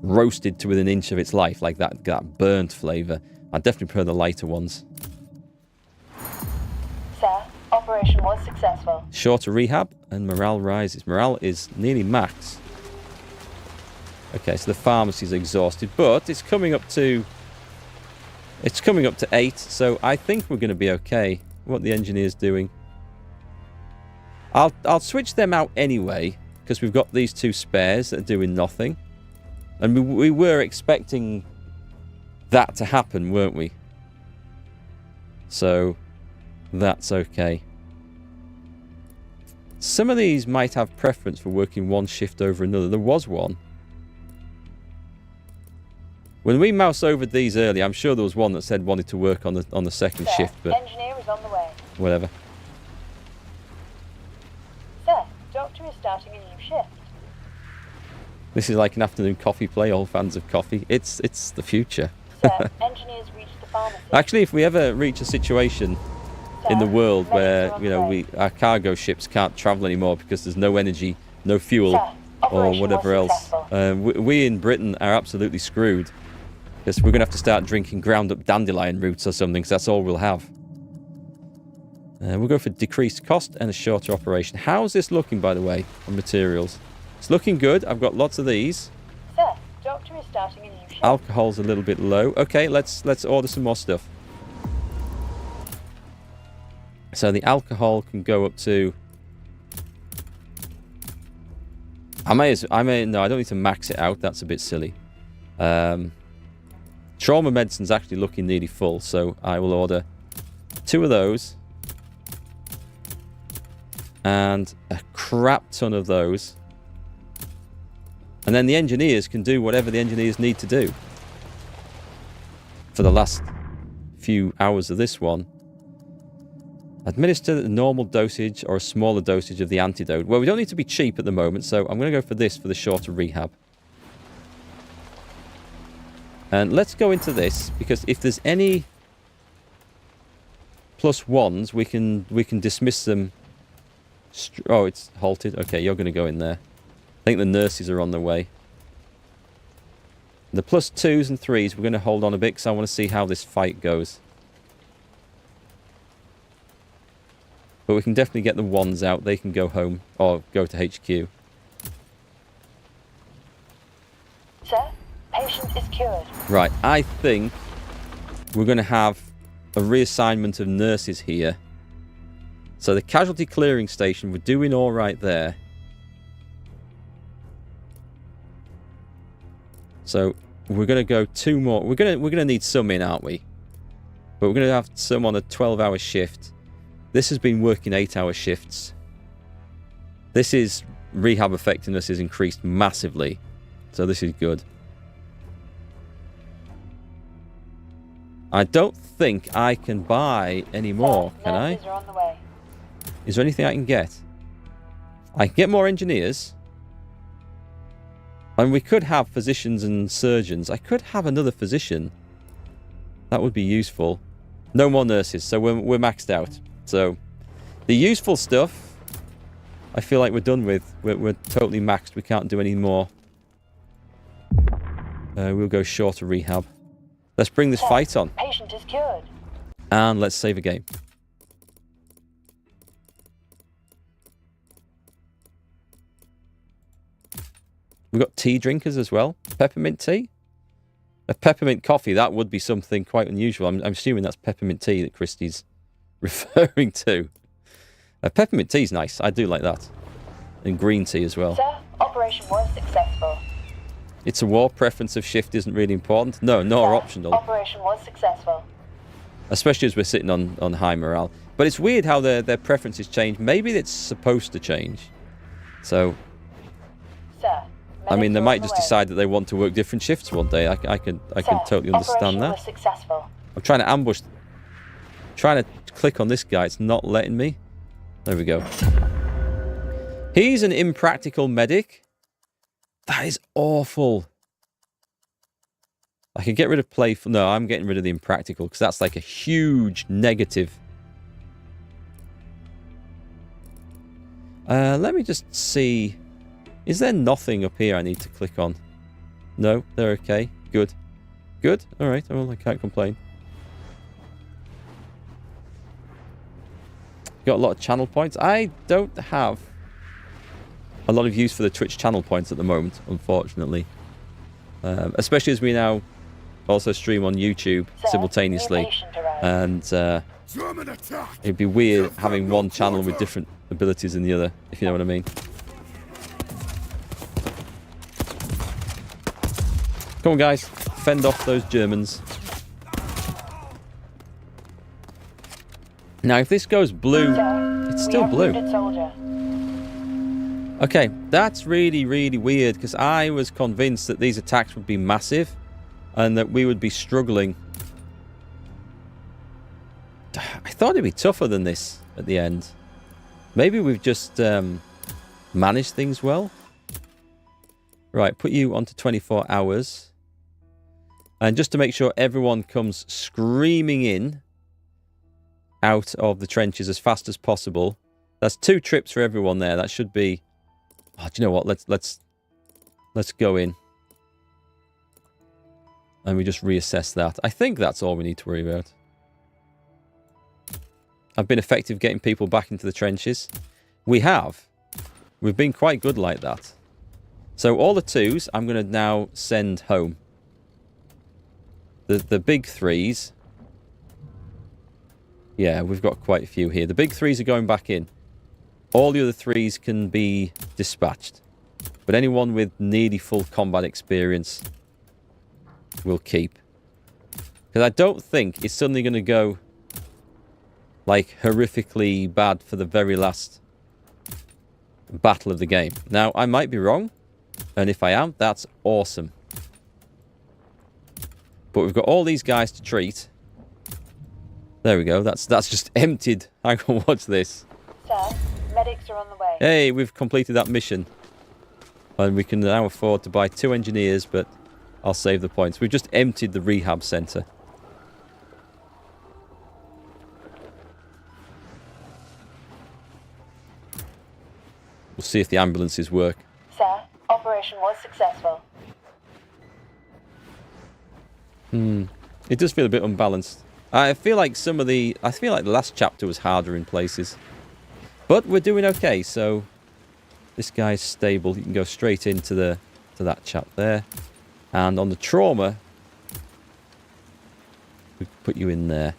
roasted to within an inch of its life, like that burnt flavour. I definitely prefer the lighter ones. Sir, operation was successful. Shorter rehab and morale rises. Morale is nearly max. Okay, so the pharmacy's exhausted, but it's coming up to 8, so I think we're going to be okay. What the engineer's doing. I'll switch them out anyway, because we've got these 2 spares that are doing nothing. And we were expecting that to happen, weren't we? So that's okay. Some of these might have preference for working one shift over another. There was one. When we mouse over these earlier, I'm sure there was one that said wanted to work on the second Sir, shift, but engineer is on the way. whatever. Sir, doctor is starting a new shift. This is like an afternoon coffee play. All fans of coffee. It's the future. Sir, engineers reached the pharmacy. Actually, if we ever reach a situation in the world medics where are on the way. our cargo ships can't travel anymore because there's no energy, no fuel, Sir, or operation whatever was else, successful. we in Britain are absolutely screwed because we're gonna have to start drinking ground up dandelion roots or something. 'Cause that's all we'll have. We'll go for decreased cost and a shorter operation. How's this looking, by the way, on materials? It's looking good. I've got lots of these. Sir, doctor is starting a new shift. Alcohol's a little bit low. Okay, let's order some more stuff. So the alcohol can go up to... no, I don't need to max it out. That's a bit silly. Trauma medicine's actually looking nearly full, so I will order 2 of those. And a crap ton of those. And then the engineers can do whatever the engineers need to do. For the last few hours of this one. Administer the normal dosage or a smaller dosage of the antidote. Well, we don't need to be cheap at the moment, so I'm going to go for this for the shorter rehab. And let's go into this, because if there's any +1s, we can dismiss them. Oh, it's halted. Okay, you're going to go in there. I think the nurses are on the way. The +2s and 3s, we're going to hold on a bit because I want to see how this fight goes. But we can definitely get the 1s out. They can go home or go to HQ. Sir, patient is cured. Right, I think we're going to have a reassignment of nurses here. So the casualty clearing station, we're doing all right there. So we're going to go 2 more. We're going to need some in, aren't we? But we're going to have some on a 12-hour shift. This has been working 8-hour shifts. This is rehab effectiveness is increased massively. So this is good. I don't think I can buy any more, Sir, can I? nurses are on the way. Is there anything I can get? I can get more engineers. And we could have physicians and surgeons. I could have another physician. That would be useful. No more nurses, so we're maxed out. So the useful stuff, I feel like we're done with. We're totally maxed. We can't do any more. We'll go shorter rehab. Let's bring this Sir, fight on. patient is cured. And let's save a game. We've got tea drinkers as well. Peppermint tea. A peppermint coffee, that would be something quite unusual. I'm assuming that's peppermint tea that Christie's referring to. Peppermint tea's nice. I do like that. And green tea as well. Sir, operation was successful. It's a war. Preference of shift isn't really important. No, nor Sir, optional. operation was successful. Especially as we're sitting on high morale. But it's weird how their preferences change. Maybe it's supposed to change. So, Sir, I mean, they medics are might on the just way. decide that they want to work different shifts one day. I can Sir, totally understand operation that. was successful. I'm trying to ambush. Trying to click on this guy. It's not letting me. There we go. He's an impractical medic. That is awful. I could get rid of playful. No, I'm getting rid of the impractical because that's like a huge negative. Let me just see. Is there nothing up here I need to click on? No, they're okay. Good. Good. All right. Well, I can't complain. Got a lot of channel points. I don't have a lot of use for the Twitch channel points at the moment, unfortunately. Especially as we now also stream on YouTube simultaneously. And it'd be weird having one channel with different abilities than the other, if you know what I mean. Come on, guys. Fend off those Germans. Now, if this goes blue, it's still blue. Okay, that's really, really weird, because I was convinced that these attacks would be massive and that we would be struggling. I thought it'd be tougher than this at the end. Maybe we've just managed things well. Right, put you onto 24 hours. And just to make sure everyone comes screaming in out of the trenches as fast as possible. That's 2 trips for everyone there. That should be... Oh, do you know what? Let's go in. And we just reassess that. I think that's all we need to worry about. I've been effective getting people back into the trenches. We have. We've been quite good like that. So all the 2s, I'm going to now send home. The big 3s... Yeah, we've got quite a few here. The big 3s are going back in. All the other 3s can be dispatched. But anyone with nearly full combat experience will keep. Because I don't think it's suddenly going to go like horrifically bad for the very last battle of the game. Now, I might be wrong. And if I am, that's awesome. But we've got all these guys to treat. There we go. That's just emptied. Hang on, watch this. Sir, medics are on the way. Hey, we've completed that mission. And we can now afford to buy 2 engineers, but I'll save the points. We've just emptied the rehab centre. We'll see if the ambulances work. Sir, operation was successful. It does feel a bit unbalanced. I feel like the last chapter was harder in places. But we're doing okay, so this guy's stable. You can go straight into that chap there. And on the trauma, we put you in there.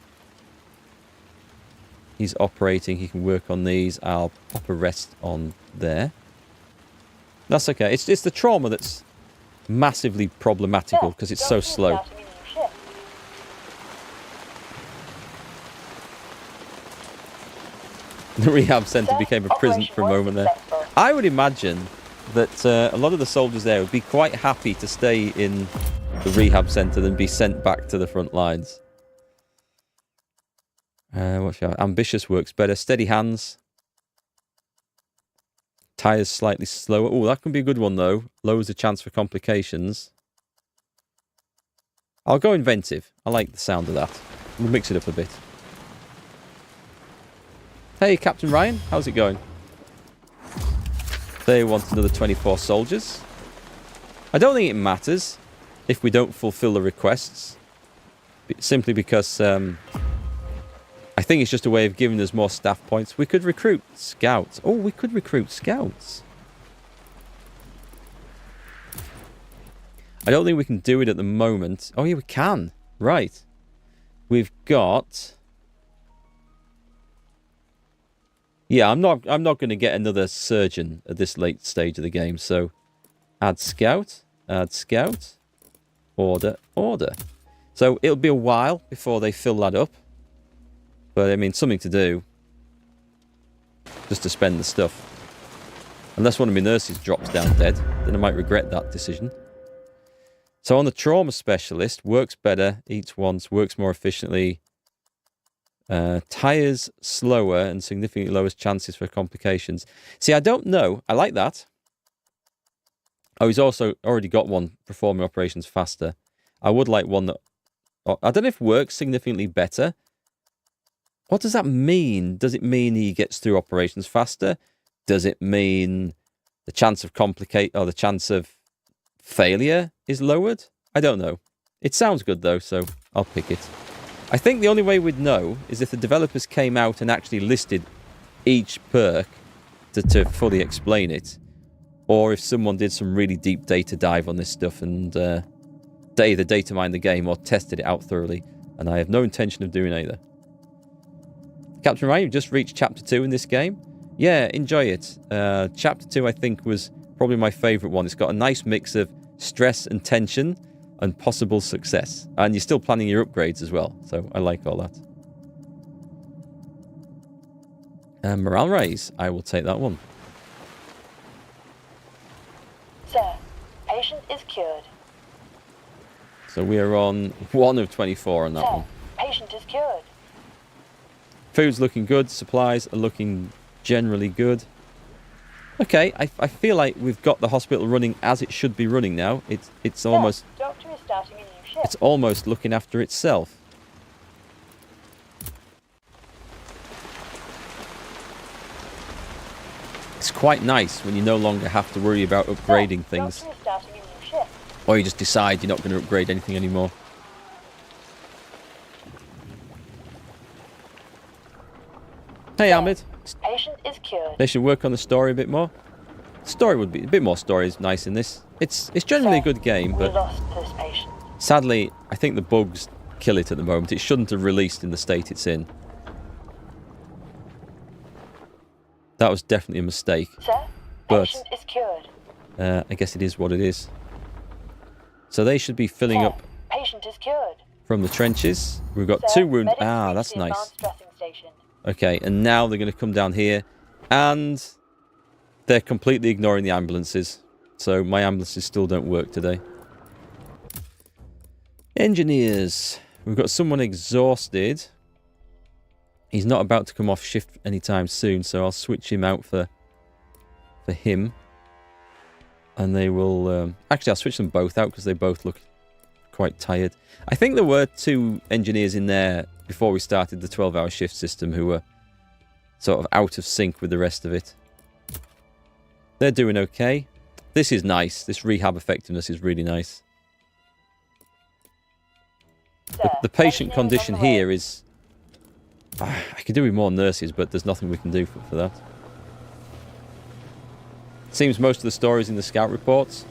He's operating, he can work on these. I'll pop a rest on there. That's okay. It's the trauma that's massively problematical because it's so slow. The rehab centre became a prison for a moment there. I would imagine that a lot of the soldiers there would be quite happy to stay in the rehab centre than be sent back to the front lines. Ambitious works better. Steady hands. Tyres slightly slower. Oh, that can be a good one, though. Lowers the chance for complications. I'll go inventive. I like the sound of that. We'll mix it up a bit. Hey, Captain Ryan. How's it going? They want another 24 soldiers. I don't think it matters if we don't fulfill the requests. Simply because I think it's just a way of giving us more staff points. We could recruit scouts. Oh, we could recruit scouts. I don't think we can do it at the moment. Oh, yeah, we can. Right. We've got... Yeah, I'm not going to get another surgeon at this late stage of the game. So, add scout, order. So it'll be a while before they fill that up. But I mean, something to do, just to spend the stuff. Unless one of my nurses drops down dead, then I might regret that decision. So on the trauma specialist, works better, eats once, works more efficiently. Tires slower and significantly lowers chances for complications. See, I don't know. I like that. Oh, he's also already got one performing operations faster. I would like one that... I don't know if works significantly better. What does that mean? Does it mean he gets through operations faster? Does it mean the chance of the chance of failure is lowered? I don't know. It sounds good though, so I'll pick it. I think the only way we'd know is if the developers came out and actually listed each perk to fully explain it. Or if someone did some really deep data dive on this stuff and either data mined the game or tested it out thoroughly. And I have no intention of doing either. Captain Ryan, you've just reached Chapter 2 in this game. Yeah, enjoy it. Chapter 2, I think, was probably my favourite one. It's got a nice mix of stress and tension and possible success. And you're still planning your upgrades as well. So I like all that. Morale raise. I will take that one. Sir, patient is cured. So we are on 1 of 24 on that one. Patient is cured. Food's looking good. Supplies are looking generally good. Okay, I feel like we've got the hospital running as it should be running now. It's almost... Doctor is starting a new shift. It's almost looking after itself. It's quite nice when you no longer have to worry about upgrading things. Doctor is starting a new shift. Or you just decide you're not going to upgrade anything anymore. Hey, Ahmed. Patient is cured. They should work on the story a bit more. Story would be... A bit more story is nice in this. It's generally a good game, but... We lost this patient. Sadly, I think the bugs kill it at the moment. It shouldn't have released in the state it's in. That was definitely a mistake. Sir, But patient is cured. I guess it is what it is. So they should be filling up Patient is cured. from the trenches. We've got Sir, 2 wounds. medics Ah, reach that's the nice. advanced dressing station. Okay, and now they're going to come down here. And they're completely ignoring the ambulances. So my ambulances still don't work today. Engineers. We've got someone exhausted. He's not about to come off shift anytime soon, so I'll switch him out for him. And they will... actually, I'll switch them both out because they both look quite tired. I think there were 2 engineers in there before we started the 12-hour shift system who were sort of out of sync with the rest of it. They're doing okay. This is nice. This rehab effectiveness is really nice. Sir, The patient engineers condition on the way. here is... I could do with more nurses, but there's nothing we can do for that. Seems most of the stories in the scout reports.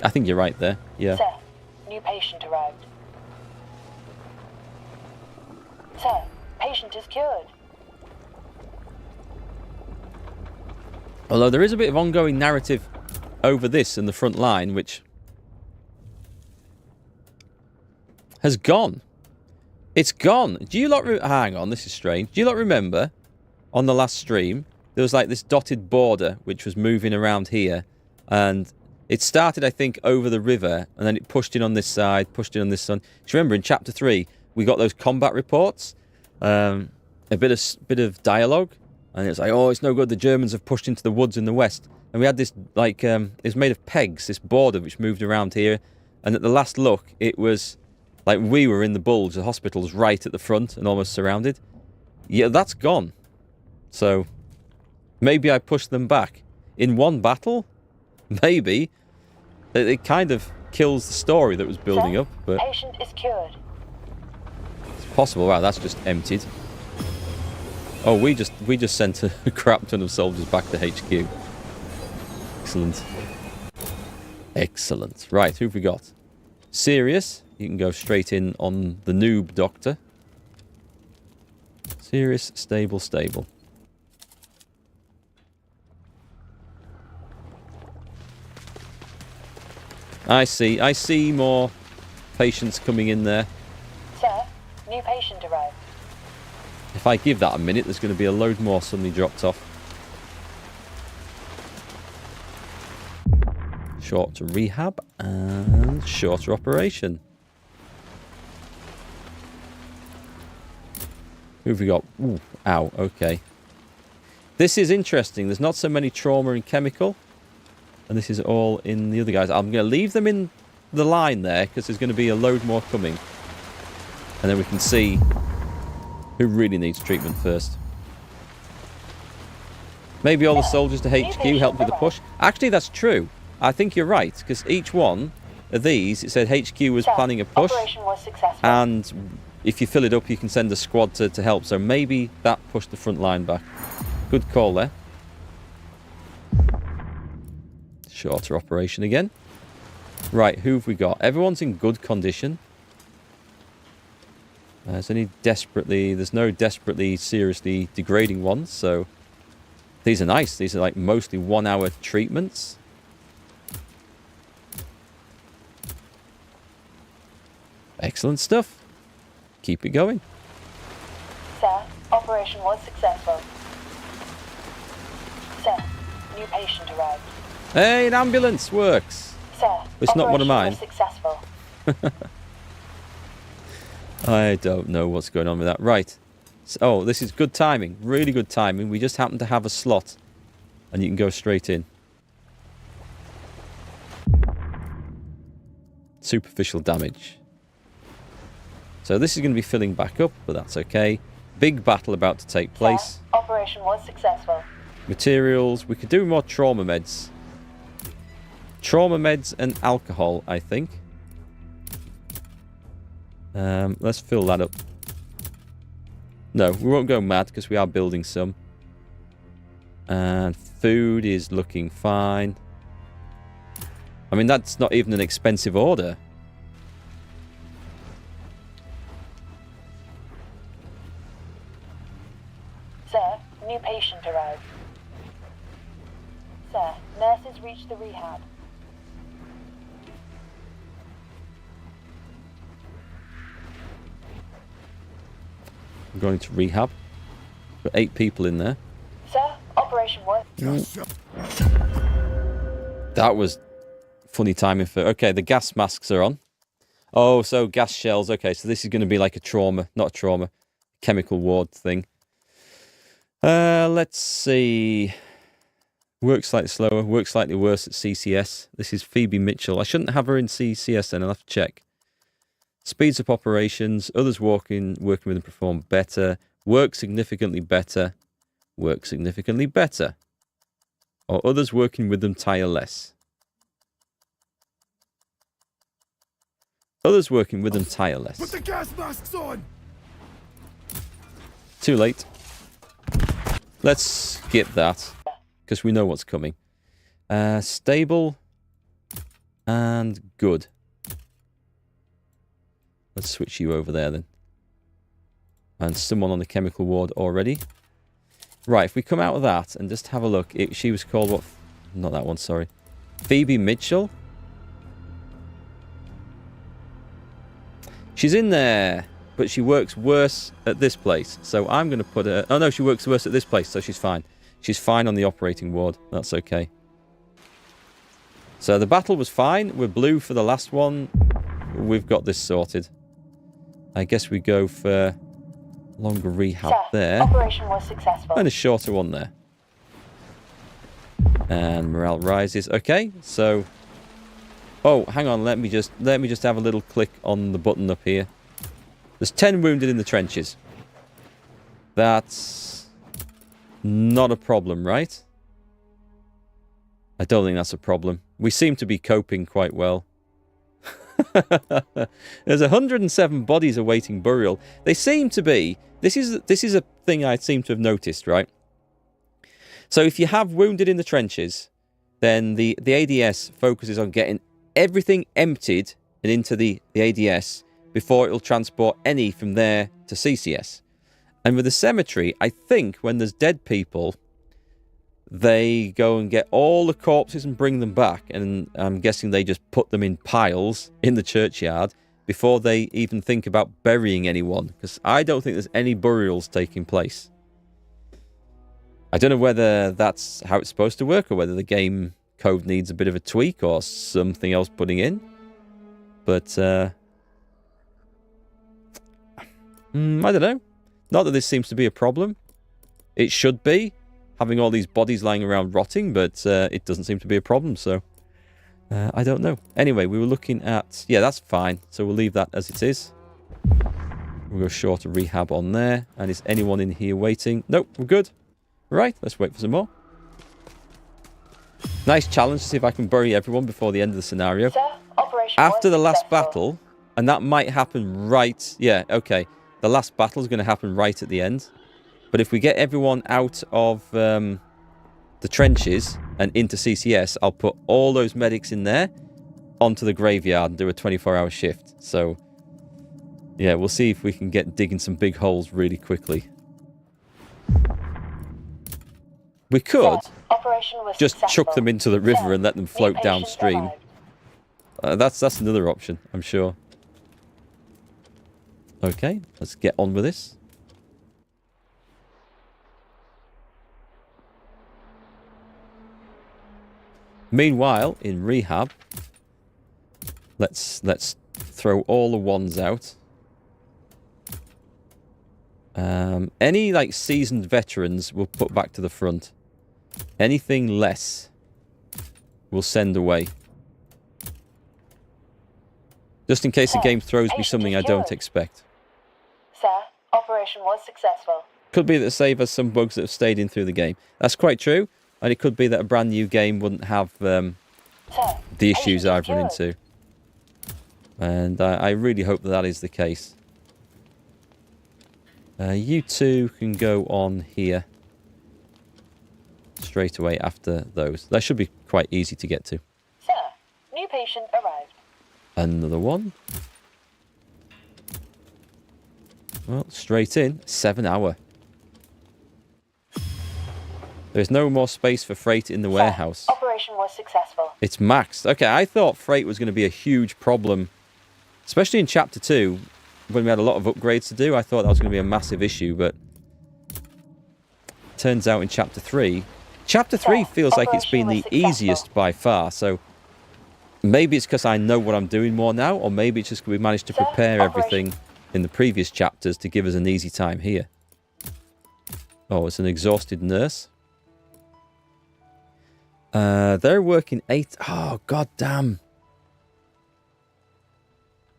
I think you're right there. Yeah. Sir, new patient arrived. Sir, patient is cured. Although there is a bit of ongoing narrative over this in the front line, which has gone. It's gone. Do you lot... Hang on, this is strange. Do you lot remember on the last stream, there was like this dotted border which was moving around here, and it started, I think, over the river, and then it pushed in on this side, pushed in on this side. Do you remember in Chapter 3, we got those combat reports? A bit of dialogue, and it's like, oh, it's no good, the Germans have pushed into the woods in the west. And we had this, like, it was made of pegs, this border which moved around here, and at the last look, it was like we were in the bulge, the hospital's right at the front and almost surrounded. Yeah, that's gone. So, maybe I pushed them back. In one battle? Maybe. It kind of kills the story that was building Sir, up, but patient is cured. it's possible. Wow, that's just emptied. Oh, we just sent a crap ton of soldiers back to HQ. Excellent. Excellent. Right, who've we got? Serious. You can go straight in on the noob doctor. Serious, stable, stable. I see more patients coming in there. Sir, new patient arrived. If I give that a minute, there's going to be a load more suddenly dropped off. Shorter rehab and shorter operation. Who have we got? Ooh, ow, okay. This is interesting. There's not so many trauma and chemical. And this is all in the other guys. I'm going to leave them in the line there because there's going to be a load more coming. And then we can see who really needs treatment first. Maybe all the soldiers to HQ help with the push. Actually, that's true. I think you're right, because each one of these, it said HQ was planning a push. Operation was successful. And if you fill it up, you can send a squad to help. So maybe that pushed the front line back. Good call there. Shorter operation again. Right, who have we got? Everyone's in good condition. There's no desperately, seriously degrading ones, so these are nice. These are like mostly 1 hour treatments. Excellent stuff. Keep it going. Sir, operation was successful. Sir, new patient arrived. Hey, an ambulance works. Sir, it's not one of mine. Was successful. I don't know what's going on with that. Right. So, oh, this is good timing. Really good timing. We just happen to have a slot. And you can go straight in. Superficial damage. So this is going to be filling back up, but that's okay. Big battle about to take place. Sir, operation was successful. Materials. We could do more trauma meds. Trauma meds and alcohol, I think. Let's fill that up. No, we won't go mad because we are building some. And food is looking fine. I mean, that's not even an expensive order. Sir, new patient arrived. Sir, nurses reached the rehab. I'm going to rehab. Got 8 people in there. Sir, operation was... That was funny timing for... Okay, the gas masks are on. Oh, so gas shells. Okay, so this is going to be like a trauma. Not a trauma. Chemical ward thing. Let's see. Works slightly slower. Works slightly worse at CCS. This is Phoebe Mitchell. I shouldn't have her in CCS then. I'll have to check. Speeds up operations. Others working with them perform better. Work significantly better. Work significantly better. Or others working with them tire less. Others working with them tire less. Put the gas masks on! Too late. Let's skip that. Because we know what's coming. Stable. And good. Let's switch you over there then. And someone on the chemical ward already. Right, if we come out of that and just have a look. She was called what? Not that one, sorry. Phoebe Mitchell. She's in there, but she works worse at this place. So I'm going to put her... Oh no, she works worse at this place, so she's fine. She's fine on the operating ward. That's okay. So the battle was fine. We're blue for the last one. We've got this sorted. I guess we go for longer rehab there. Operation was successful. And a shorter one there. And morale rises. Okay, so... Oh, hang on. Let me just have a little click on the button up here. There's 10 wounded in the trenches. That's not a problem, right? I don't think that's a problem. We seem to be coping quite well. There's 107 bodies awaiting burial. They seem to be... This is a thing I seem to have noticed, right? So if you have wounded in the trenches, then the ADS focuses on getting everything emptied and into the ADS before it'll transport any from there to CCS. And with the cemetery, I think when there's dead people, they go and get all the corpses and bring them back. And I'm guessing they just put them in piles in the churchyard before they even think about burying anyone. Because I don't think there's any burials taking place. I don't know whether that's how it's supposed to work or whether the game code needs a bit of a tweak or something else putting in. But, I don't know. Not that this seems to be a problem. It should be, having all these bodies lying around rotting, but it doesn't seem to be a problem, so I don't know. Anyway, we were looking at... Yeah, that's fine, so we'll leave that as it is. We'll go shorter rehab on there. And is anyone in here waiting? Nope, we're good. Right, let's wait for some more. Nice challenge to see if I can bury everyone before the end of the scenario. Sir, operation After was the last successful. battle, and that might happen right... Yeah, okay. The last battle is going to happen right at the end. But if we get everyone out of the trenches and into CCS, I'll put all those medics in there onto the graveyard and do a 24-hour shift. So, yeah, we'll see if we can get digging some big holes really quickly. We could Operation was just successful. chuck them into the river Sir, and let them new float patient downstream. arrived. That's another option, I'm sure. Okay, let's get on with this. Meanwhile, in rehab, let's throw all the ones out. Any like seasoned veterans we'll put back to the front. Anything less, we'll send away. Just in case the game throws me something I don't expect. Sir, operation was successful. Could be that the save has some bugs that have stayed in through the game. That's quite true. And it could be that a brand new game wouldn't have Sir, the issues patient I've run secured. into. And I really hope that that is the case. You two can go on here. Straight away after those. That should be quite easy to get to. Sir, new patient arrived. Another one. Well, straight in. 7 hour. There's no more space for freight in the warehouse. Sir, operation was successful. It's maxed. Okay, I thought freight was going to be a huge problem. Especially in Chapter 2, when we had a lot of upgrades to do. I thought that was going to be a massive issue, but... Turns out in Chapter 3... Chapter 3 feels like it's been the easiest by far, so... Maybe it's because I know what I'm doing more now, or maybe it's just we managed to prepare everything in the previous chapters to give us an easy time here. Oh, it's an exhausted nurse. They're working 8... Oh, god damn.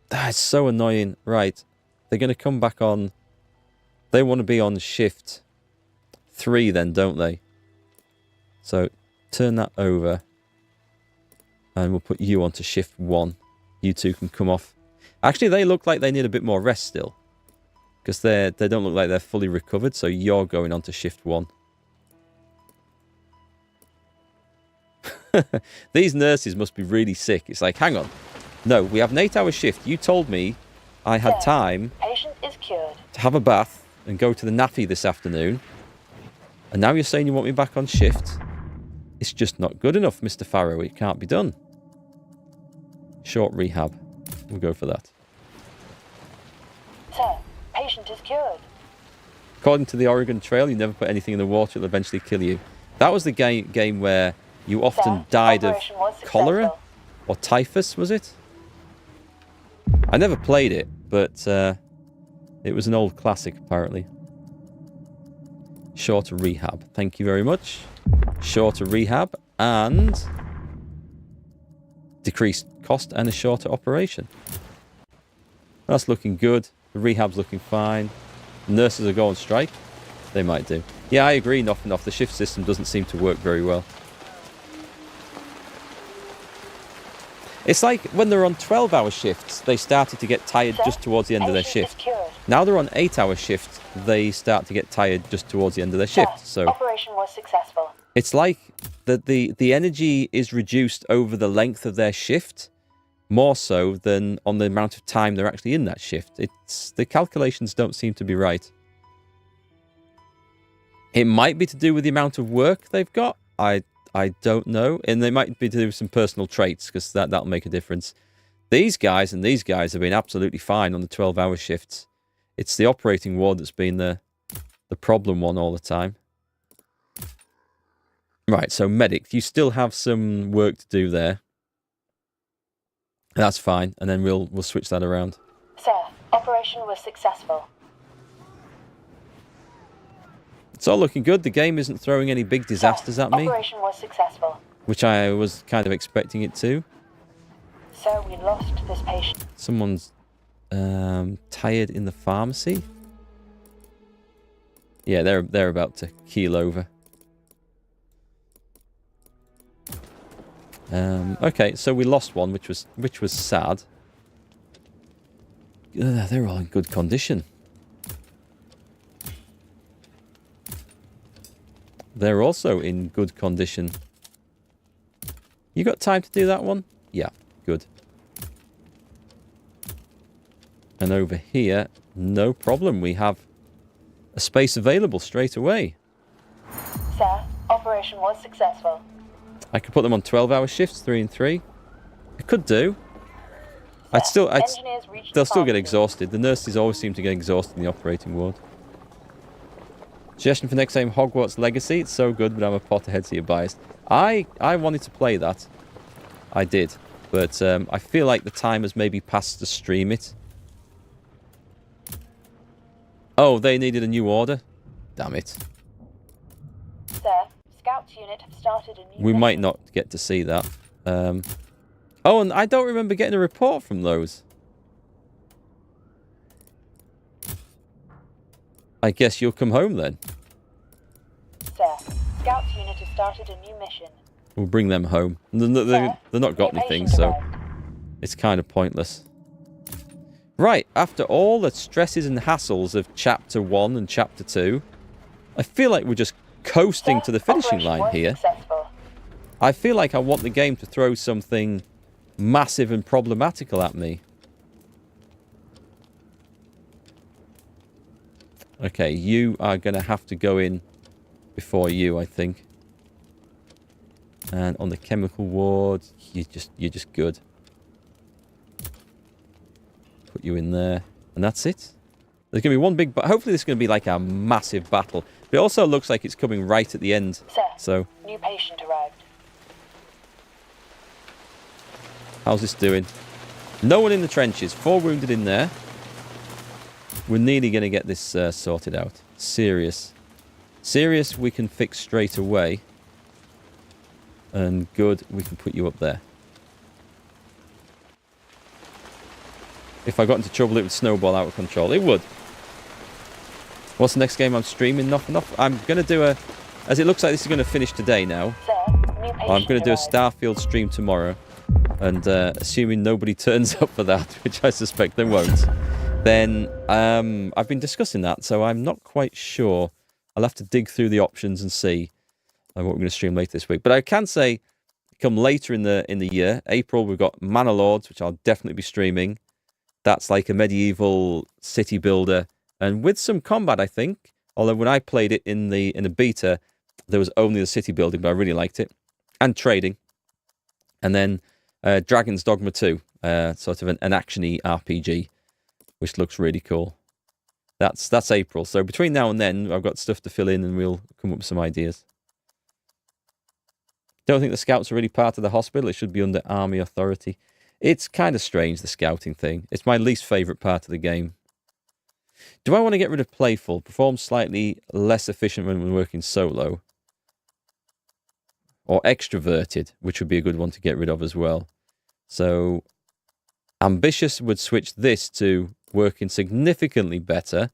That's so annoying. Right. They're going to come back on... They want to be on shift 3 then, don't they? So, turn that over. And we'll put you onto shift 1. You two can come off. Actually, they look like they need a bit more rest still. Because they don't look like they're fully recovered, so you're going onto shift 1. These nurses must be really sick. It's like, hang on. No, we have an 8-hour shift. You told me I had time Patient is cured. to have a bath and go to the naffy this afternoon. And now you're saying you want me back on shift? It's just not good enough, Mr. Farrow. It can't be done. Short rehab. We'll go for that. Sir, patient is cured. According to the Oregon Trail, you never put anything in the water, it'll eventually kill you. That was the game where you often died of operation was cholera successful. or typhus, was it? I never played it, but it was an old classic, apparently. Shorter rehab. Thank you very much. Shorter rehab and decreased cost and a shorter operation. That's looking good. The rehab's looking fine. The nurses are going on strike. They might do. Yeah, I agree, nothing off. The shift system doesn't seem to work very well. It's like when they're on 12-hour shifts, they started to get tired just towards the end of their shift. Now they're on 8-hour shifts, they start to get tired just towards the end of their shift. So operation was successful. it's like that the energy is reduced over the length of their shift, more so than on the amount of time they're actually in that shift. The calculations don't seem to be right. It might be to do with the amount of work they've got. I don't know. And they might be to do with some personal traits, because that'll make a difference. These guys and these guys have been absolutely fine on the 12-hour shifts. It's the operating ward that's been the problem one all the time. Right, so medic, you still have some work to do there. That's fine, and then we'll switch that around. Sir, operation was successful. It's all looking good. The game isn't throwing any big disasters at me, Operation was successful. which I was kind of expecting it to. Sir, we lost this patient. Someone's tired in the pharmacy. Yeah, they're about to keel over. Okay, so we lost one, which was sad. They're all in good condition. They're also in good condition. You got time to do that one? Yeah, good. And over here, no problem. We have a space available straight away. Sir, operation was successful. I could put them on 12-hour shifts, 3 and 3. I could do. They'll still get exhausted. The nurses always seem to get exhausted in the operating ward. Suggestion for next game, Hogwarts Legacy. It's so good, but I'm a Potterhead, so you're biased. I wanted to play that. I did. But I feel like the time has maybe passed to stream it. Oh, they needed a new order? Damn it. Sir, Scouts unit have started a new We might mission. not get to see that. Oh, and I don't remember getting a report from those. I guess you'll come home then. Sir, Scouts unit have started a new mission. We'll bring them home. They've not got New anything, patient so arrived. it's kind of pointless. Right, after all the stresses and hassles of Chapter 1 and Chapter 2, I feel like we're just coasting Sir, to the finishing operation line was here. Successful. I feel like I want the game to throw something massive and problematical at me. Okay, you are going to have to go in before you, I think. And on the chemical ward, you're just good. Put you in there. And that's it. There's going to be one big... Hopefully this is going to be like a massive battle. But it also looks like it's coming right at the end. Sir, So, new patient arrived. how's this doing? No one in the trenches. 4 wounded in there. We're nearly going to get this sorted out. Serious. Serious we can fix straight away. And good, we can put you up there. If I got into trouble, it would snowball out of control. It would. What's the next game I'm streaming? Nothing off. I'm going to do a... As it looks like this is going to finish today now. Sir, new patient I'm going to do a arrived. Starfield stream tomorrow. And assuming nobody turns up for that, which I suspect they won't, then I've been discussing that, so I'm not quite sure. I'll have to dig through the options and see what we're going to stream later this week. But I can say, come later in the year, April, we've got Manor Lords, which I'll definitely be streaming. That's like a medieval city builder, and with some combat, I think. Although when I played it in the beta, there was only the city building, but I really liked it, and trading. And then Dragon's Dogma 2, sort of an action-y RPG, which looks really cool. That's April. So between now and then, I've got stuff to fill in, and we'll come up with some ideas. Don't think the scouts are really part of the hospital. It should be under army authority. It's kind of strange, the scouting thing. It's my least favourite part of the game. Do I want to get rid of playful? Perform slightly less efficient when working solo. Or extroverted, which would be a good one to get rid of as well. So, ambitious would switch this to working significantly better.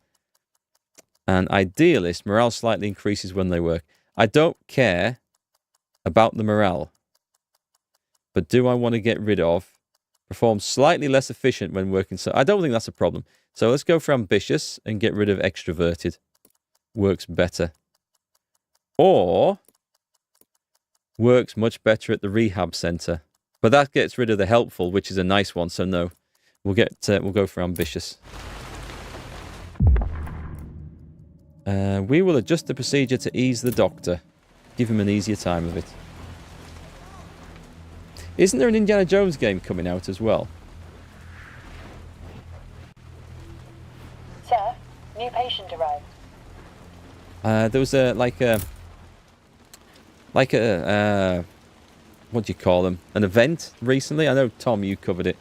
And idealist, morale slightly increases when they work. I don't care about the morale. But do I want to get rid of perform slightly less efficient when working? So I don't think that's a problem. So let's go for ambitious and get rid of extroverted. Works better. Or works much better at the rehab center. But that gets rid of the helpful, which is a nice one. So no, we'll go for ambitious. We will adjust the procedure to ease the doctor. Give him an easier time of it. Isn't there an Indiana Jones game coming out as well? Sir, new patient arrived. There was what do you call them? An event recently. I know, Tom, you covered it.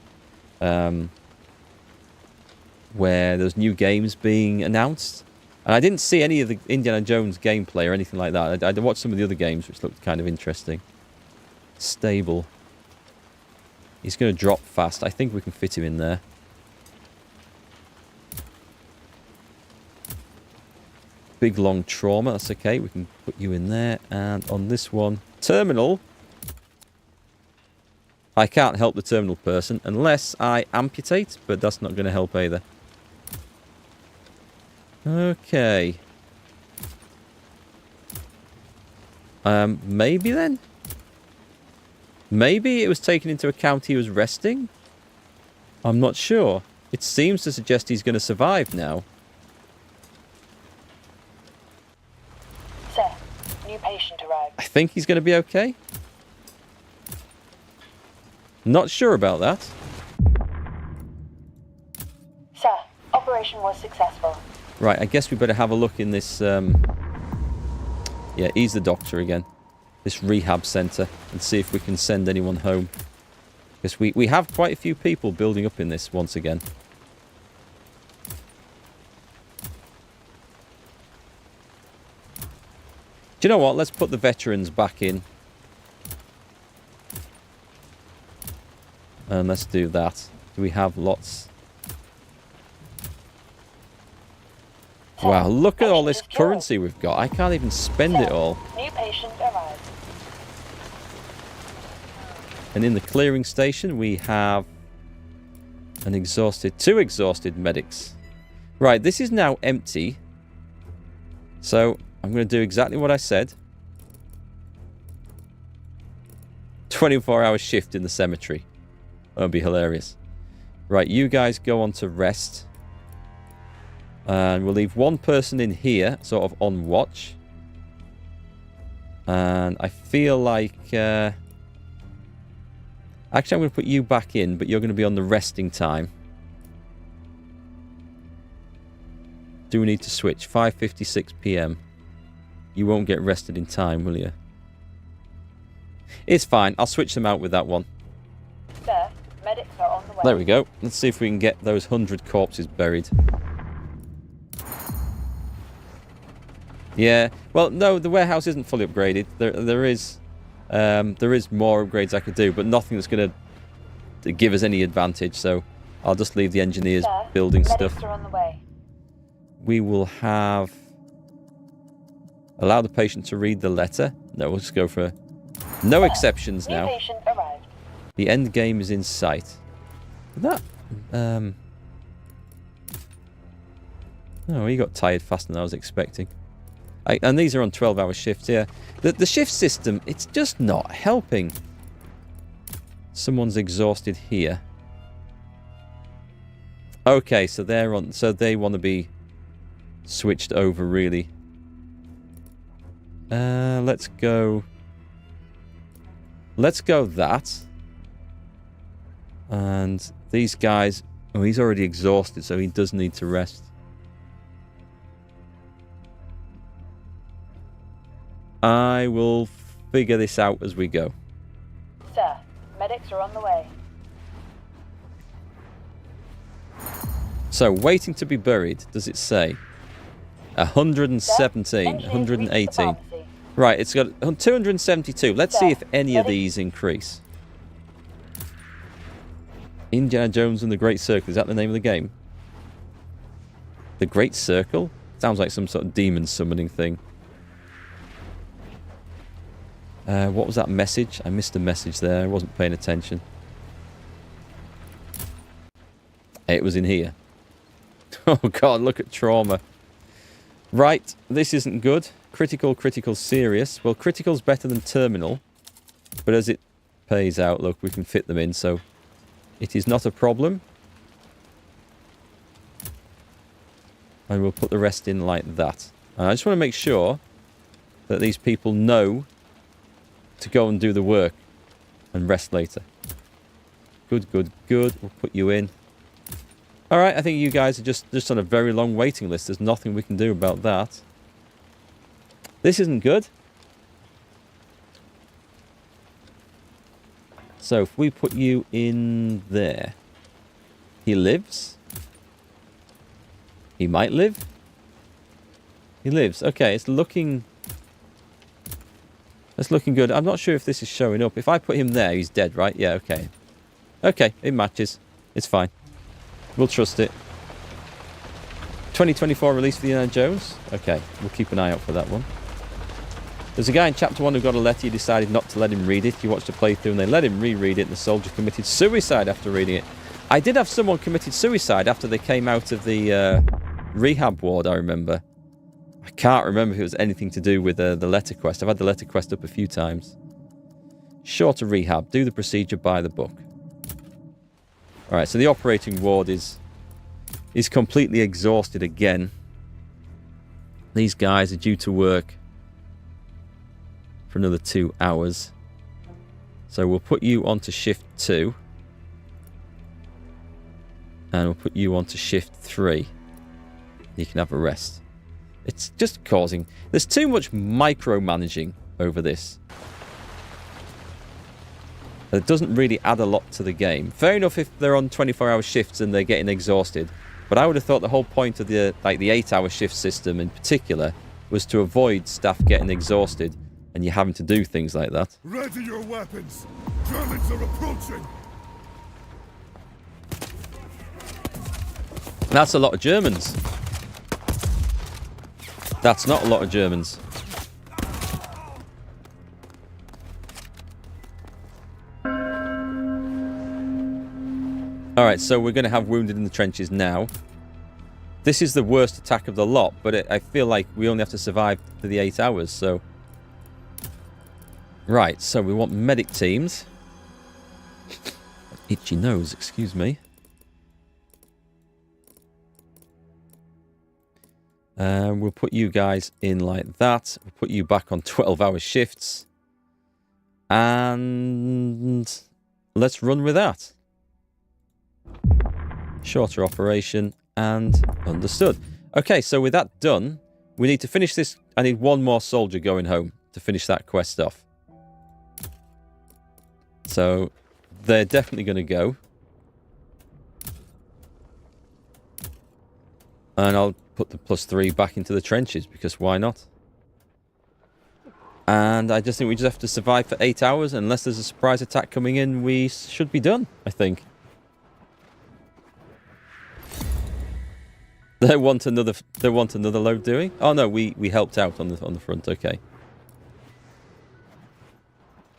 Where there's new games being announced. And I didn't see any of the Indiana Jones gameplay or anything like that. I watched some of the other games, which looked kind of interesting. Stable. He's going to drop fast. I think we can fit him in there. Big, long trauma. That's okay. We can put you in there. And on this one, terminal. I can't help the terminal person unless I amputate, but that's not going to help either. Okay. Maybe then? Maybe it was taken into account he was resting? I'm not sure. It seems to suggest he's going to survive now. Sir, new patient arrived. I think he's going to be okay. Not sure about that. Sir, operation was successful. Right, I guess we better have a look in this... Yeah, he's the doctor again. This rehab centre. And see if we can send anyone home. Because we have quite a few people building up in this once again. Do you know what? Let's put the veterans back in. And let's do that. Do we have lots? Wow, look at all this currency we've got. I can't even spend it all. New patient arrived. And in the clearing station, we have two exhausted medics. Right, this is now empty. So I'm going to do exactly what I said. 24-hour shift in the cemetery. That'll be hilarious. Right, you guys go on to rest. And we'll leave one person in here, sort of on watch. And I feel like... Actually, I'm going to put you back in, but you're going to be on the resting time. Do we need to switch? 5:56 p.m. You won't get rested in time, will you? It's fine. I'll switch them out with that one. Sir, medics are on the way. There we go. Let's see if we can get those 100 corpses buried. Yeah. Well, no, the warehouse isn't fully upgraded. There is more upgrades I could do, but nothing that's going to give us any advantage. So I'll just leave the engineers building medics stuff. are on the way. We will have... Allow the patient to read the letter. No, we'll just go for... No exceptions now. New patient arrived. The end game is in sight. That... Oh, he got tired faster than I was expecting. And these are on 12-hour shifts, yeah. The shift system, it's just not helping. Someone's exhausted here. Okay, so they're on... So they want to be switched over, really. Let's go... Let's go that. And these guys... Oh, he's already exhausted, so he does need to rest. I will figure this out as we go. Sir, medics are on the way. So, waiting to be buried, does it say? 117, 118. Right, it's got 272. Let's see if any of these increase. Indiana Jones and the Great Circle. Is that the name of the game? The Great Circle? Sounds like some sort of demon summoning thing. What was that message? I missed a message there. I wasn't paying attention. It was in here. Oh god, look at trauma. Right, this isn't good. Critical, critical, serious. Well, critical's better than terminal. But as it pays out, look, we can fit them in, so it is not a problem. And we'll put the rest in like that. And I just want to make sure that these people know to go and do the work and rest later. Good, good, good. We'll put you in. Alright, I think you guys are just on a very long waiting list. There's nothing we can do about that. This isn't good. So if we put you in there. He lives. He might live. He lives. Okay, it's looking... That's looking good. I'm not sure if this is showing up. If I put him there, he's dead, right? Yeah, okay. Okay, it matches. It's fine. We'll trust it. 2024 release for the Indiana Jones? Okay, we'll keep an eye out for that one. There's a guy in Chapter 1 who got a letter. You decided not to let him read it. You watched a playthrough and they let him reread it and the soldier committed suicide after reading it. I did have someone committed suicide after they came out of the rehab ward, I remember. I can't remember if it was anything to do with the letter quest. I've had the letter quest up a few times. Shorter rehab. Do the procedure by the book. Alright, so the operating ward is completely exhausted again. These guys are due to work for another 2 hours. So we'll put you onto shift 2. And we'll put you onto shift 3. You can have a rest. It's just causing... There's too much micromanaging over this. It doesn't really add a lot to the game. Fair enough if they're on 24-hour shifts and they're getting exhausted. But I would have thought the whole point of the 8-hour shift system in particular was to avoid staff getting exhausted and you having to do things like that. Ready your weapons! Germans are approaching! That's a lot of Germans. That's not a lot of Germans. Alright, so we're going to have wounded in the trenches now. This is the worst attack of the lot, but I feel like we only have to survive for the 8 hours, so... Right, so we want medic teams. Itchy nose, excuse me. We'll put you guys in like that. We'll put you back on 12-hour shifts. And let's run with that. Shorter operation and understood. Okay, so with that done, we need to finish this. I need one more soldier going home to finish that quest off. So they're definitely going to go. And I'll put the +3 back into the trenches, because why not? And I just think we just have to survive for 8 hours. Unless there's a surprise attack coming in, we should be done, I think. They want another load doing? Oh no, we helped out on the front, okay.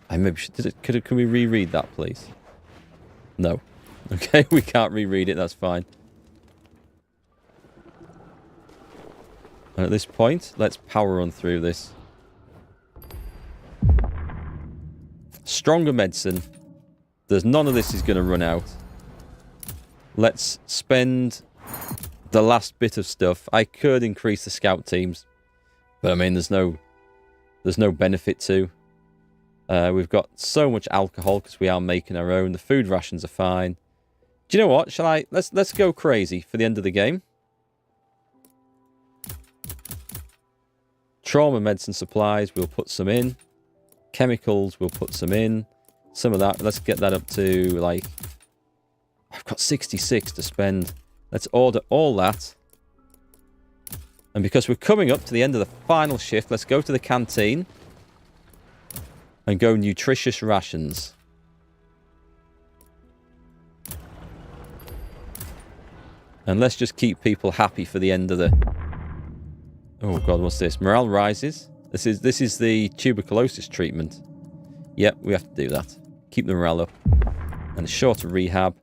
I maybe should, can we reread that, please? No. Okay, we can't reread it, that's fine. And at this point, let's power run through this. Stronger medicine. There's none of this is going to run out. Let's spend the last bit of stuff. I could increase the scout teams, but I mean, there's no benefit to. We've got so much alcohol because we are making our own. The food rations are fine. Do you know what? Shall I? Let's go crazy for the end of the game. Trauma medicine supplies, we'll put some in. Chemicals, we'll put some in. Some of that, let's get that up to, like... I've got 66 to spend. Let's order all that. And because we're coming up to the end of the final shift, let's go to the canteen. And go nutritious rations. And let's just keep people happy for the end of the... Oh god, what's this? Morale rises. This is the tuberculosis treatment. Yep, we have to do that. Keep the morale up. And a shorter rehab.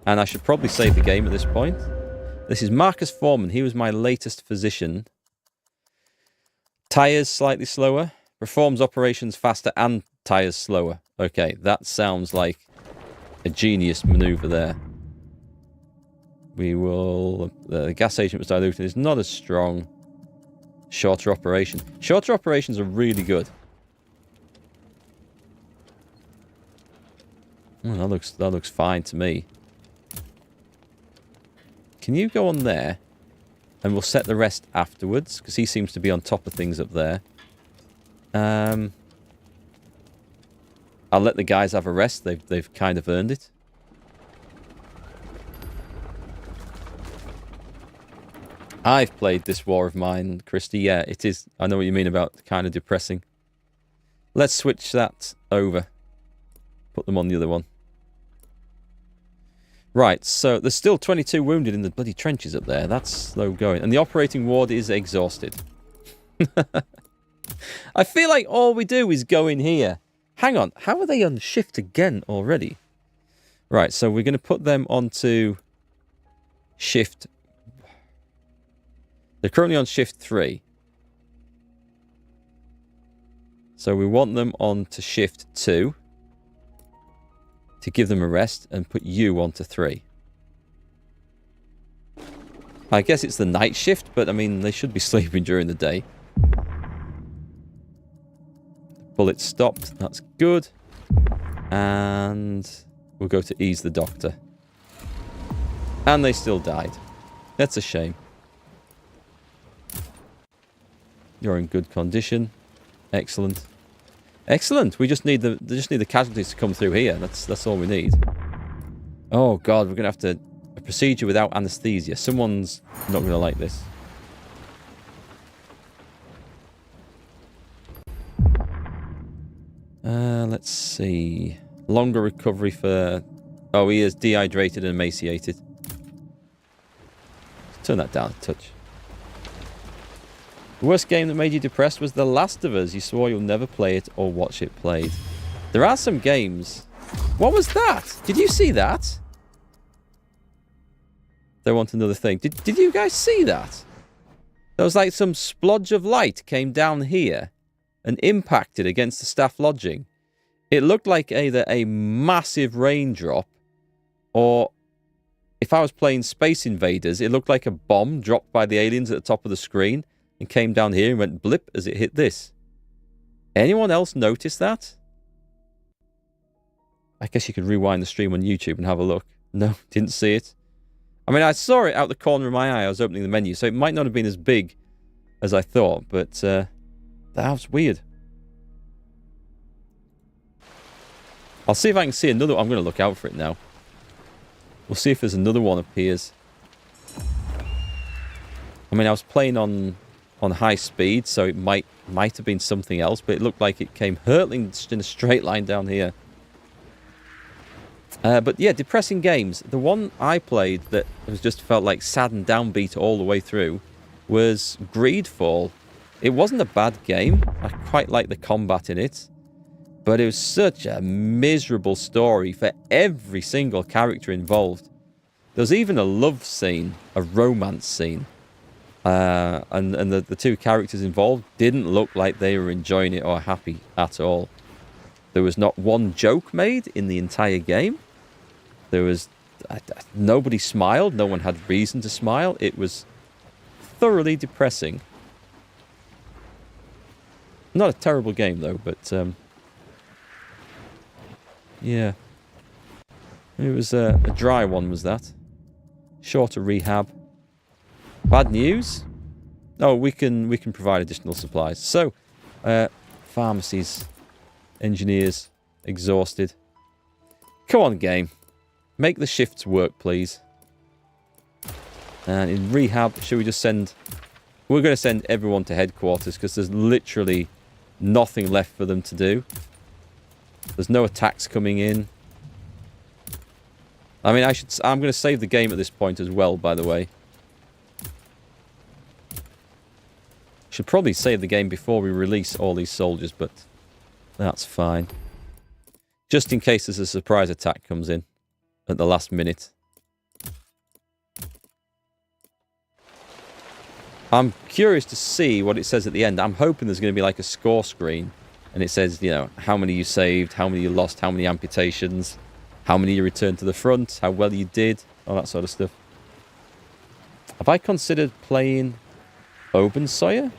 And I should probably save the game at this point. This is Marcus Foreman. He was my latest physician. Tires slightly slower. Performs operations faster and tires slower. Okay, that sounds like a genius maneuver there. We will... The gas agent was diluted. It's not as strong. Shorter operation. Shorter operations are really good. Oh, that looks fine to me. Can you go on there? And we'll set the rest afterwards, because he seems to be on top of things up there. I'll let the guys have a rest. They've kind of earned it. I've played this war of mine, Christy. Yeah, it is. I know what you mean about kind of depressing. Let's switch that over. Put them on the other one. Right, so there's still 22 wounded in the bloody trenches up there. That's slow going. And the operating ward is exhausted. I feel like all we do is go in here. Hang on, how are they on shift again already? Right, so we're going to put them onto shift. They're currently on shift 3. So we want them on to shift 2 to give them a rest and put you onto 3. I guess it's the night shift, but I mean, they should be sleeping during the day. Bullet stopped. That's good. And we'll go to ease the doctor. And they still died. That's a shame. You're in good condition. Excellent. Excellent. We just need the casualties to come through here. That's all we need. Oh god, we're gonna have to a procedure without anesthesia. Someone's not gonna like this. Let's see. Longer recovery for... Oh, he is dehydrated and emaciated. Turn that down a touch. The worst game that made you depressed was The Last of Us. You swore you'll never play it or watch it played. There are some games... What was that? Did you see that? They want another thing. Did you guys see that? There was like some splodge of light came down here and impacted against the staff lodging. It looked like either a massive raindrop or, if I was playing Space Invaders, it looked like a bomb dropped by the aliens at the top of the screen and came down here and went blip as it hit this. Anyone else notice that? I guess you could rewind the stream on YouTube and have a look. No, didn't see it. I mean, I saw it out the corner of my eye. I was opening the menu, so it might not have been as big as I thought, but that was weird. I'll see if I can see another... I'm going to look out for it now. We'll see if there's another one appears. I mean, I was playing on high speed, so it might have been something else, but it looked like it came hurtling in a straight line down here. But yeah, depressing games. The one I played that was just felt like sad and downbeat all the way through was Greedfall. It wasn't a bad game. I quite liked the combat in it. But it was such a miserable story for every single character involved. There was even a love scene, a romance scene. And the two characters involved didn't look like they were enjoying it or happy at all. There was not one joke made in the entire game. There was... nobody smiled. No one had reason to smile. It was thoroughly depressing. Not a terrible game, though, but... yeah. It was a dry one, was that? Shorter rehab. Bad news? Oh, we can provide additional supplies. So, pharmacies, engineers, exhausted. Come on, game. Make the shifts work, please. And in rehab, should we just send... We're going to send everyone to headquarters because there's literally nothing left for them to do. There's no attacks coming in. I mean, I'm going to save the game at this point as well, by the way. Should probably save the game before we release all these soldiers, but that's fine. Just in case there's a surprise attack comes in at the last minute. I'm curious to see what it says at the end. I'm hoping there's going to be like a score screen. And it says, you know, how many you saved, how many you lost, how many amputations, how many you returned to the front, how well you did, all that sort of stuff. Have I considered playing Open Sawyer?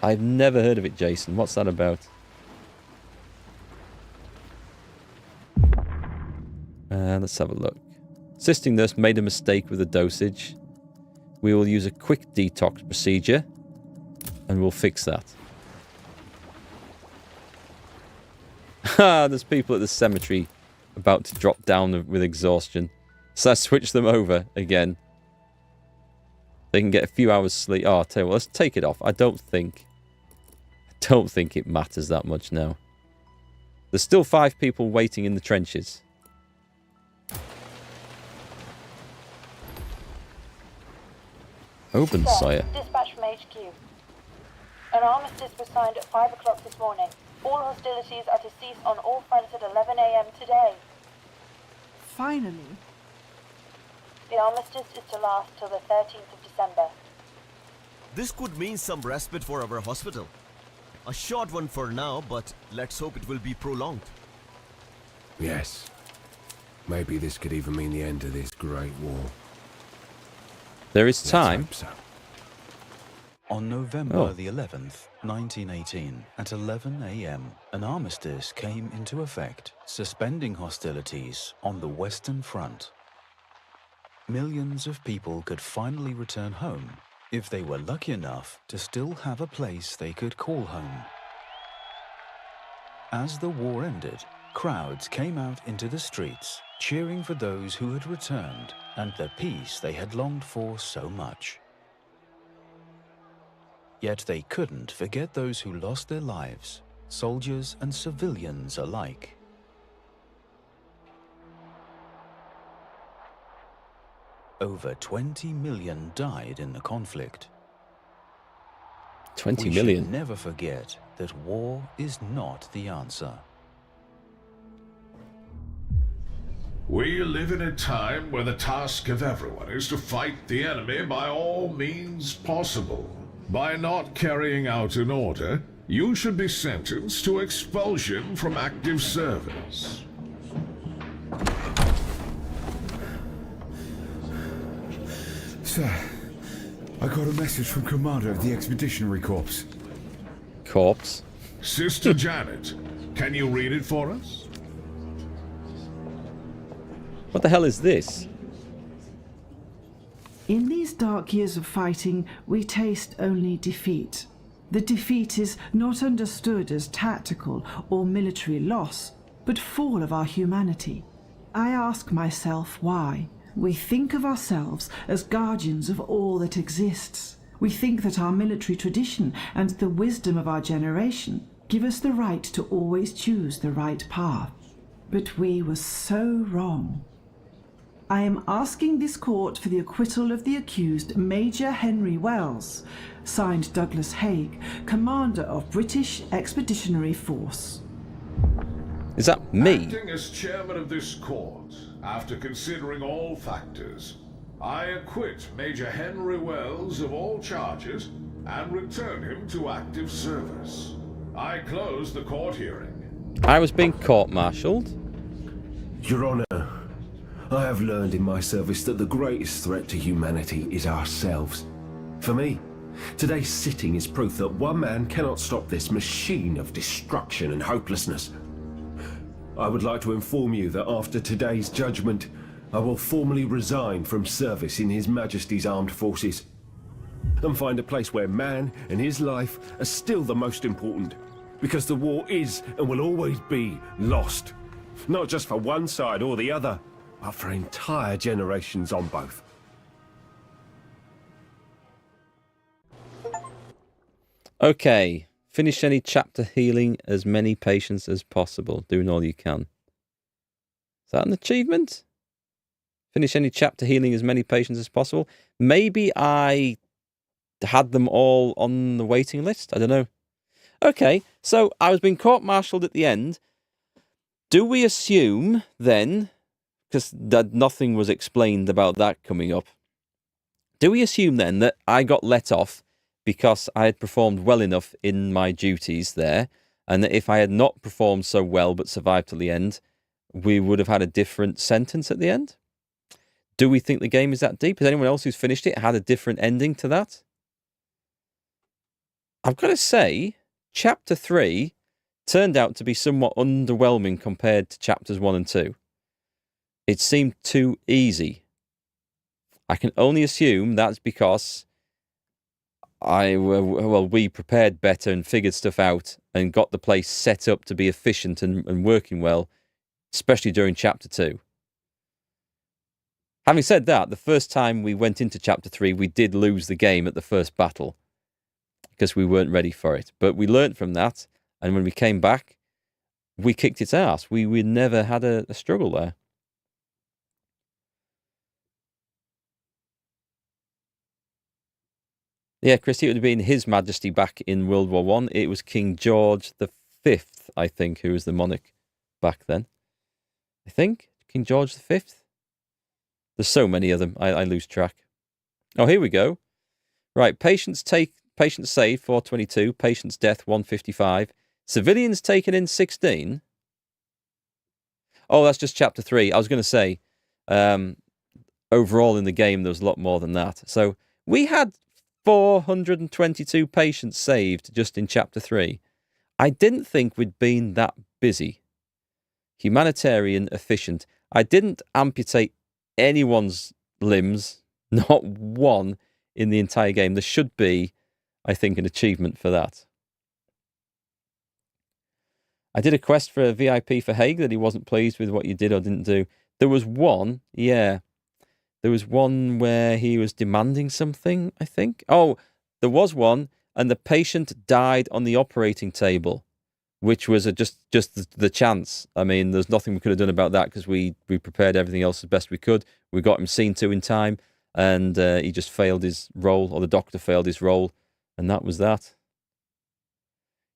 I've never heard of it, Jason. What's that about? Let's have a look. Assisting nurse made a mistake with the dosage. We will use a quick detox procedure and we'll fix that. There's people at the cemetery about to drop down with exhaustion. So I switch them over again. They can get a few hours sleep. Oh, I'll tell you what, let's take it off. I don't think it matters that much now. There's still 5 people waiting in the trenches. Open, sire. Dispatch from HQ. An armistice was signed at 5 o'clock this morning. All hostilities are to cease on all fronts at 11 a.m. today. Finally. The armistice is to last till the 13th of December. This could mean some respite for our hospital. A short one for now, but let's hope it will be prolonged. Yes. Maybe this could even mean the end of this great war. There is Let's time. hope so. On November the 11th, 1918, at 11 a.m., an armistice came into effect, suspending hostilities on the Western Front. Millions of people could finally return home if they were lucky enough to still have a place they could call home. As the war ended, crowds came out into the streets, cheering for those who had returned and the peace they had longed for so much. Yet they couldn't forget those who lost their lives, soldiers and civilians alike. Over 20 million died in the conflict. 20 We million. should never forget that war is not the answer. We live in a time where the task of everyone is to fight the enemy by all means possible. By not carrying out an order, you should be sentenced to expulsion from active service. Sir, I got a message from Commander of the Expeditionary Corps. Corpse. Sister Janet, can you read it for us? What the hell is this? In these dark years of fighting, we taste only defeat. The defeat is not understood as tactical or military loss, but fall of our humanity. I ask myself why. We think of ourselves as guardians of all that exists. We think that our military tradition and the wisdom of our generation give us the right to always choose the right path. But we were so wrong. I am asking this court for the acquittal of the accused Major Henry Wells, signed Douglas Haig, Commander of British Expeditionary Force. Is that me? Acting as chairman of this court, after considering all factors, I acquit Major Henry Wells of all charges and return him to active service. I close the court hearing. I was being court-martialed. Your Honor, I have learned in my service that the greatest threat to humanity is ourselves. For me, today's sitting is proof that one man cannot stop this machine of destruction and hopelessness. I would like to inform you that after today's judgment, I will formally resign from service in His Majesty's Armed Forces and find a place where man and his life are still the most important, because the war is and will always be lost, not just for one side or the other, but for entire generations on both. Okay. Finish any chapter healing as many patients as possible. Doing all you can. Is that an achievement? Finish any chapter healing as many patients as possible. Maybe I had them all on the waiting list. I don't know. Okay, so I was being court-martialed at the end. Do we assume then, because nothing was explained about that coming up, do we assume then that I got let off because I had performed well enough in my duties there, and that if I had not performed so well but survived till the end, we would have had a different sentence at the end? Do we think the game is that deep? Has anyone else who's finished it had a different ending to that? I've got to say, Chapter 3 turned out to be somewhat underwhelming compared to Chapters 1 and 2. It seemed too easy. I can only assume that's because we prepared better and figured stuff out and got the place set up to be efficient and working well, especially during Chapter 2. Having said that, the first time we went into Chapter 3, we did lose the game at the first battle because we weren't ready for it. But we learnt from that, and when we came back, we kicked its ass. We never had a struggle there. Yeah, Christy, it would have been His Majesty back in World War One. It was King George V, I think, who was the monarch back then. I think King George V. There's so many of them, I lose track. Oh, here we go. Right, patients saved 422, patients death 155, civilians taken in 16. Oh, that's just Chapter 3. I was going to say, overall in the game, there was a lot more than that. So we had 422 patients saved just in Chapter 3. I didn't think we'd been that busy. Humanitarian, efficient. I didn't amputate anyone's limbs, not one in the entire game. There should be, I think, an achievement for that. I did a quest for a VIP for Haig that he wasn't pleased with what you did or didn't do. There was one, yeah. There was one where he was demanding something, I think. Oh, there was one, and the patient died on the operating table, which was just the chance. I mean, there's nothing we could have done about that because we prepared everything else as best we could. We got him seen to in time, and he just failed his role, or the doctor failed his role, and that was that.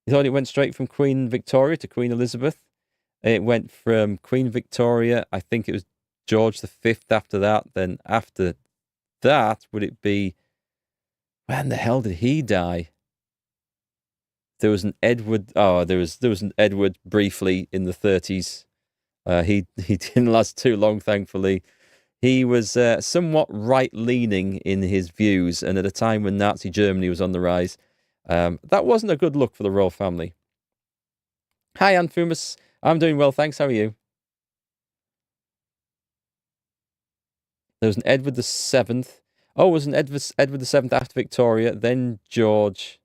You thought it went straight from Queen Victoria to Queen Elizabeth? It went from Queen Victoria, I think it was George V after that. Then after that, would it be... When the hell did he die? There was an Edward... Oh, there was an Edward briefly in the 30s. He didn't last too long, thankfully. He was somewhat right-leaning in his views, and at a time when Nazi Germany was on the rise, that wasn't a good look for the royal family. Hi, Anfumus. I'm doing well, thanks. How are you? There was an Edward VII. Oh, it was an Edward VII after Victoria, then George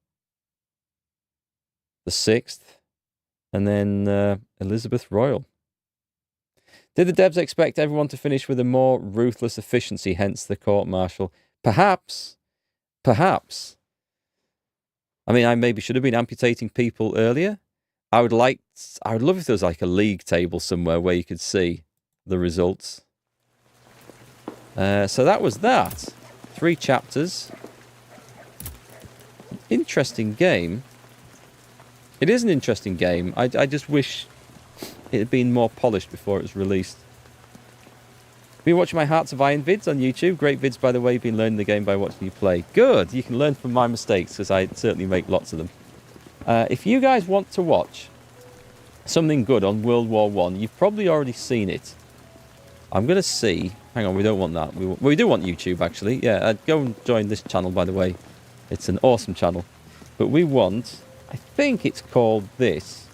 VI, and then Elizabeth Royal. Did the devs expect everyone to finish with a more ruthless efficiency, hence the court-martial? Perhaps. Perhaps. I mean, I maybe should have been amputating people earlier. I would love if there was like a league table somewhere where you could see the results. So that was that. 3 chapters. Interesting game. It is an interesting game. I just wish it had been more polished before it was released. Been watching my Hearts of Iron vids on YouTube. Great vids, by the way. Been learning the game by watching you play. Good. You can learn from my mistakes because I certainly make lots of them. If you guys want to watch something good on World War One, you've probably already seen it. I'm going to see... Hang on, we don't want that. We do want YouTube, actually. Yeah, go and join this channel, by the way. It's an awesome channel. But we want... I think it's called this.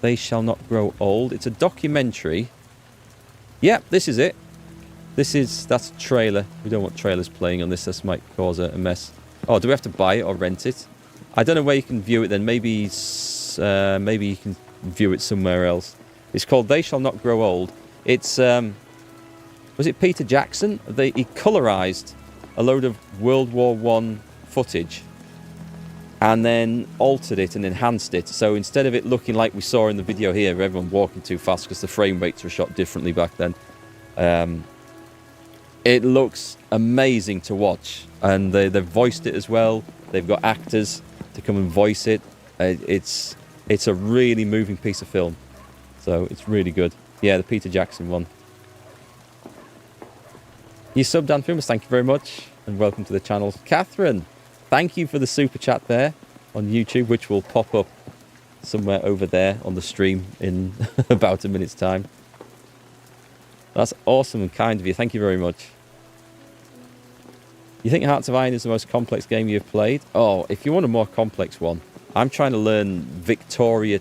They Shall Not Grow Old. It's a documentary. Yep, this is it. That's a trailer. We don't want trailers playing on this. This might cause a mess. Oh, do we have to buy it or rent it? I don't know where you can view it then. Maybe you can view it somewhere else. It's called They Shall Not Grow Old. It's, was it Peter Jackson? He colorized a load of World War One footage and then altered it and enhanced it. So instead of it looking like we saw in the video here, everyone walking too fast because the frame rates were shot differently back then, it looks amazing to watch. And they've voiced it as well. They've got actors to come and voice it. It's a really moving piece of film. So it's really good. Yeah, the Peter Jackson one. You subbed, Dan Films, thank you very much. And welcome to the channel. Catherine, thank you for the super chat there on YouTube, which will pop up somewhere over there on the stream in about a minute's time. That's awesome and kind of you. Thank you very much. You think Hearts of Iron is the most complex game you've played? Oh, if you want a more complex one, I'm trying to learn Victoria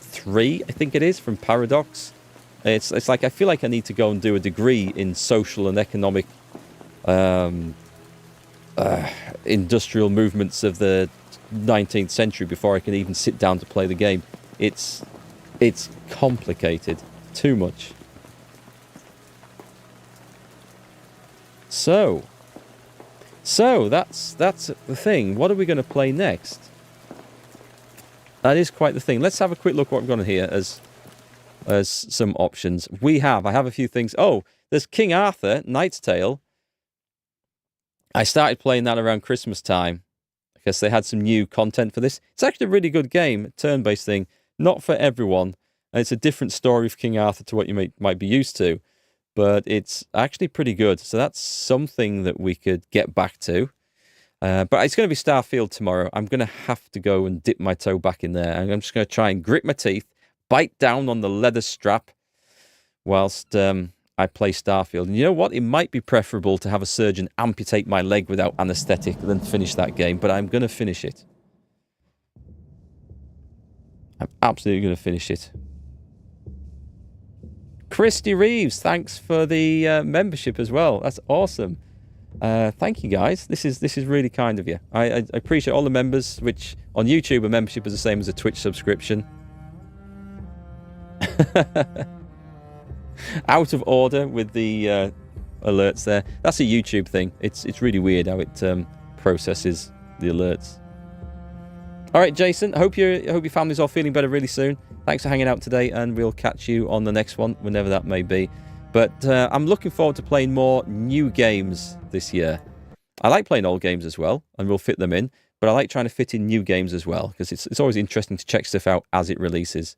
3, I think it is, from Paradox. It's like I feel like I need to go and do a degree in social and economic industrial movements of the 19th century before I can even sit down to play the game. It's complicated. Too much. So that's the thing. What are we going to play next? That is quite the thing. Let's have a quick look what we've got here as some options. I have a few things. Oh, there's King Arthur, Knight's Tale. I started playing that around Christmas time because they had some new content for this. It's actually a really good game, turn-based thing. Not for everyone. And it's a different story of King Arthur to what you might be used to. But it's actually pretty good. So that's something that we could get back to. But it's going to be Starfield tomorrow. I'm going to have to go and dip my toe back in there. And I'm just going to try and grit my teeth, bite down on the leather strap whilst I play Starfield. And you know what? It might be preferable to have a surgeon amputate my leg without anaesthetic than finish that game. But I'm going to finish it. I'm absolutely going to finish it. Christy Reeves, thanks for the membership as well. That's awesome. Thank you, guys. This is really kind of you. I appreciate all the members, which on YouTube a membership is the same as a Twitch subscription. Out of order with the alerts there. That's a YouTube thing. It's really weird how it processes the alerts. All right, Jason. I hope your family's all feeling better really soon. Thanks for hanging out today, and we'll catch you on the next one, whenever that may be. But I'm looking forward to playing more new games this year. I like playing old games as well, and we'll fit them in. But I like trying to fit in new games as well, because it's always interesting to check stuff out as it releases.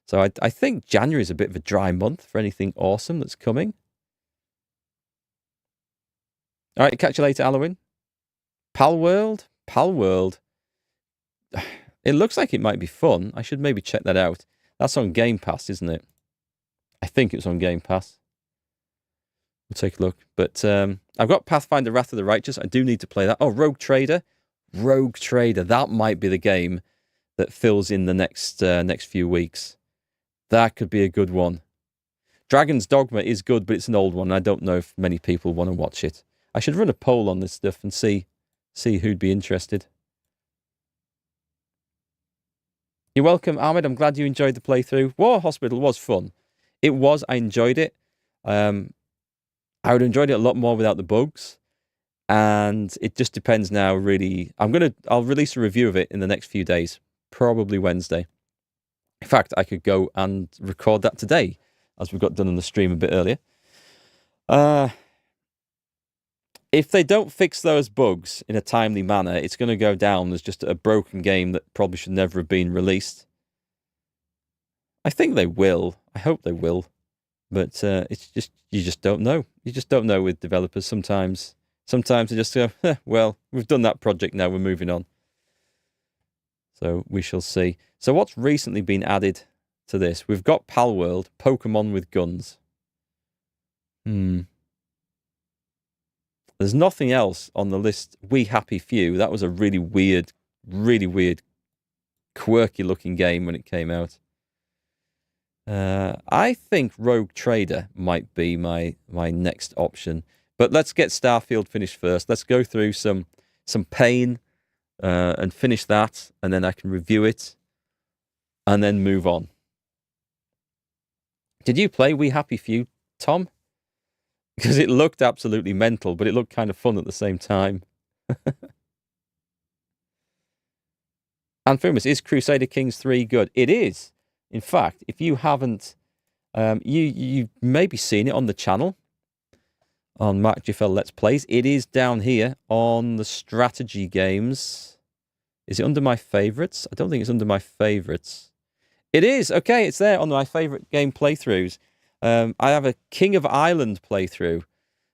So I think January is a bit of a dry month for anything awesome that's coming. All right, catch you later, Halloween. Palworld? Palworld. It looks like it might be fun. I should maybe check that out. That's on Game Pass, isn't it? I think it's on Game Pass. We'll take a look. But I've got Pathfinder Wrath of the Righteous. I do need to play that. Oh, Rogue Trader. Rogue Trader. That might be the game that fills in the next few weeks. That could be a good one. Dragon's Dogma is good, but it's an old one. I don't know if many people want to watch it. I should run a poll on this stuff and see who'd be interested. You're welcome, Ahmed. I'm glad you enjoyed the playthrough. War Hospital was fun. It was. I enjoyed it. I would have enjoyed it a lot more without the bugs. And it just depends now, really. I'll release a review of it in the next few days. Probably Wednesday. In fact, I could go and record that today, as we got done on the stream a bit earlier. If they don't fix those bugs in a timely manner, it's going to go down as just a broken game that probably should never have been released. I think they will. I hope they will. But it's just, you just don't know. You just don't know with developers. Sometimes they just go, well, we've done that project now, we're moving on. So we shall see. So what's recently been added to this? We've got Palworld, Pokemon with guns. There's nothing else on the list. We Happy Few. That was a really weird, quirky looking game when it came out. I think Rogue Trader might be my next option. But let's get Starfield finished first. Let's go through some pain and finish that, and then I can review it and then move on. Did you play We Happy Few, Tom? Because it looked absolutely mental, but it looked kind of fun at the same time. Anthropus, is Crusader Kings 3 good? It is. In fact, if you haven't, you maybe seen it on the channel, on MarkGFL Let's Plays. It is down here on the strategy games. Is it under my favourites? I don't think it's under my favourites. It is. Okay, it's there on my favourite game playthroughs. I have a King of Ireland playthrough,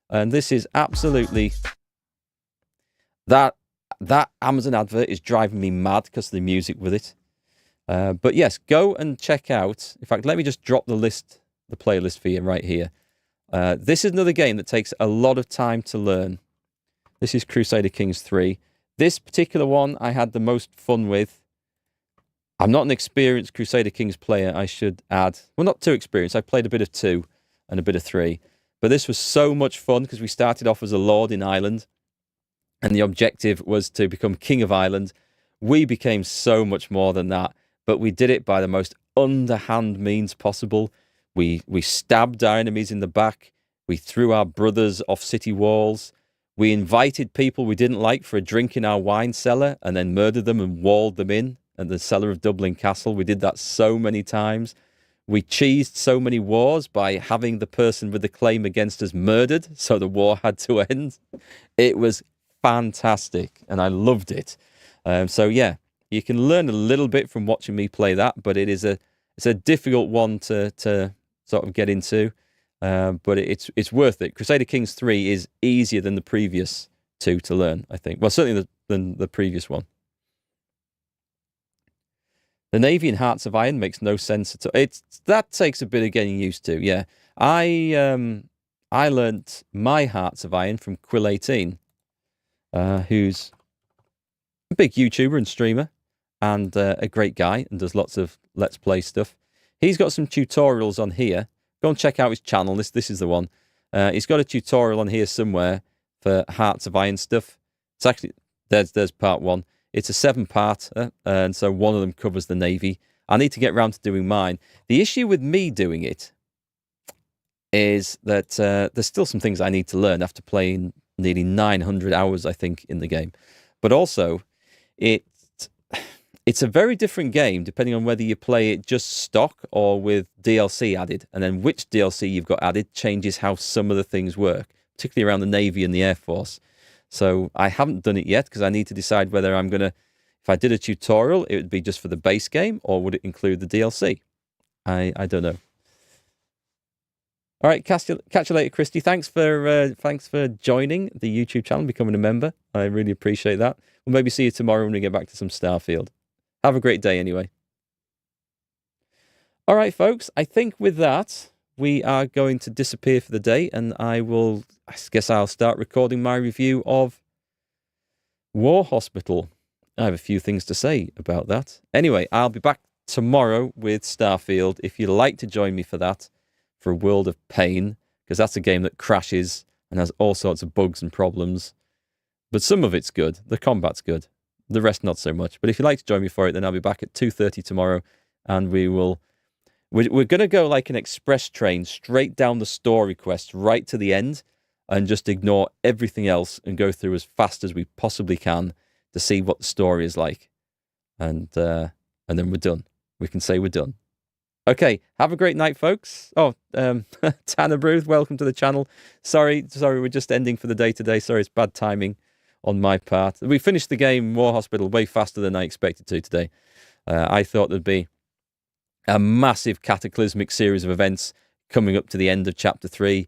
and this is absolutely... That Amazon advert is driving me mad because of the music with it. But yes, go and check out... In fact, let me just drop the playlist for you right here. This is another game that takes a lot of time to learn. This is Crusader Kings 3. This particular one I had the most fun with. I'm not an experienced Crusader Kings player, I should add. Well, not too experienced. I played a bit of 2 and a bit of 3. But this was so much fun because we started off as a lord in Ireland. And the objective was to become King of Ireland. We became so much more than that. But we did it by the most underhand means possible. We stabbed our enemies in the back. We threw our brothers off city walls. We invited people we didn't like for a drink in our wine cellar and then murdered them and walled them in at the cellar of Dublin Castle. We did that so many times. We cheesed so many wars by having the person with the claim against us murdered, so the war had to end. It was fantastic, and I loved it. So yeah, you can learn a little bit from watching me play that, but it's a difficult one to sort of get into. But it's worth it. Crusader Kings 3 is easier than the previous two to learn, I think. Well, certainly than the previous one. The Navy in Hearts of Iron makes no sense at all. That takes a bit of getting used to, yeah. I learnt my Hearts of Iron from Quill18, who's a big YouTuber and streamer, and a great guy, and does lots of Let's Play stuff. He's got some tutorials on here. Go and check out his channel. This is the one. He's got a tutorial on here somewhere for Hearts of Iron stuff. It's actually, there's part 1. It's a 7-parter, and so one of them covers the Navy. I need to get around to doing mine. The issue with me doing it is that there's still some things I need to learn after playing nearly 900 hours, I think, in the game. But also, it's a very different game depending on whether you play it just stock or with DLC added. And then which DLC you've got added changes how some of the things work, particularly around the Navy and the Air Force. So I haven't done it yet because I need to decide whether I'm going to, if I did a tutorial, it would be just for the base game or would it include the DLC? I don't know. All right, catch you later, Christy. Thanks for joining the YouTube channel, becoming a member. I really appreciate that. We'll maybe see you tomorrow when we get back to some Starfield. Have a great day anyway. All right, folks, I think with that, we are going to disappear for the day, and I guess I'll start recording my review of War Hospital. I have a few things to say about that. Anyway, I'll be back tomorrow with Starfield. If you'd like to join me for that, for a World of Pain, because that's a game that crashes and has all sorts of bugs and problems. But some of it's good. The combat's good. The rest not so much. But if you'd like to join me for it, then I'll be back at 2:30 tomorrow, and we're going to go like an express train straight down the story quest right to the end and just ignore everything else and go through as fast as we possibly can to see what the story is like. And then we're done. We can say we're done. Okay, have a great night, folks. Oh, Tanner Bruce, welcome to the channel. Sorry, we're just ending for the day today. Sorry, it's bad timing on my part. We finished the game War Hospital way faster than I expected to today. I thought there'd be a massive cataclysmic series of events coming up to the end of Chapter 3.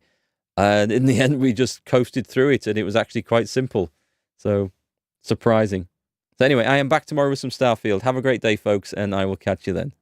And in the end, we just coasted through it, and it was actually quite simple. So, surprising. So anyway, I am back tomorrow with some Starfield. Have a great day, folks, and I will catch you then.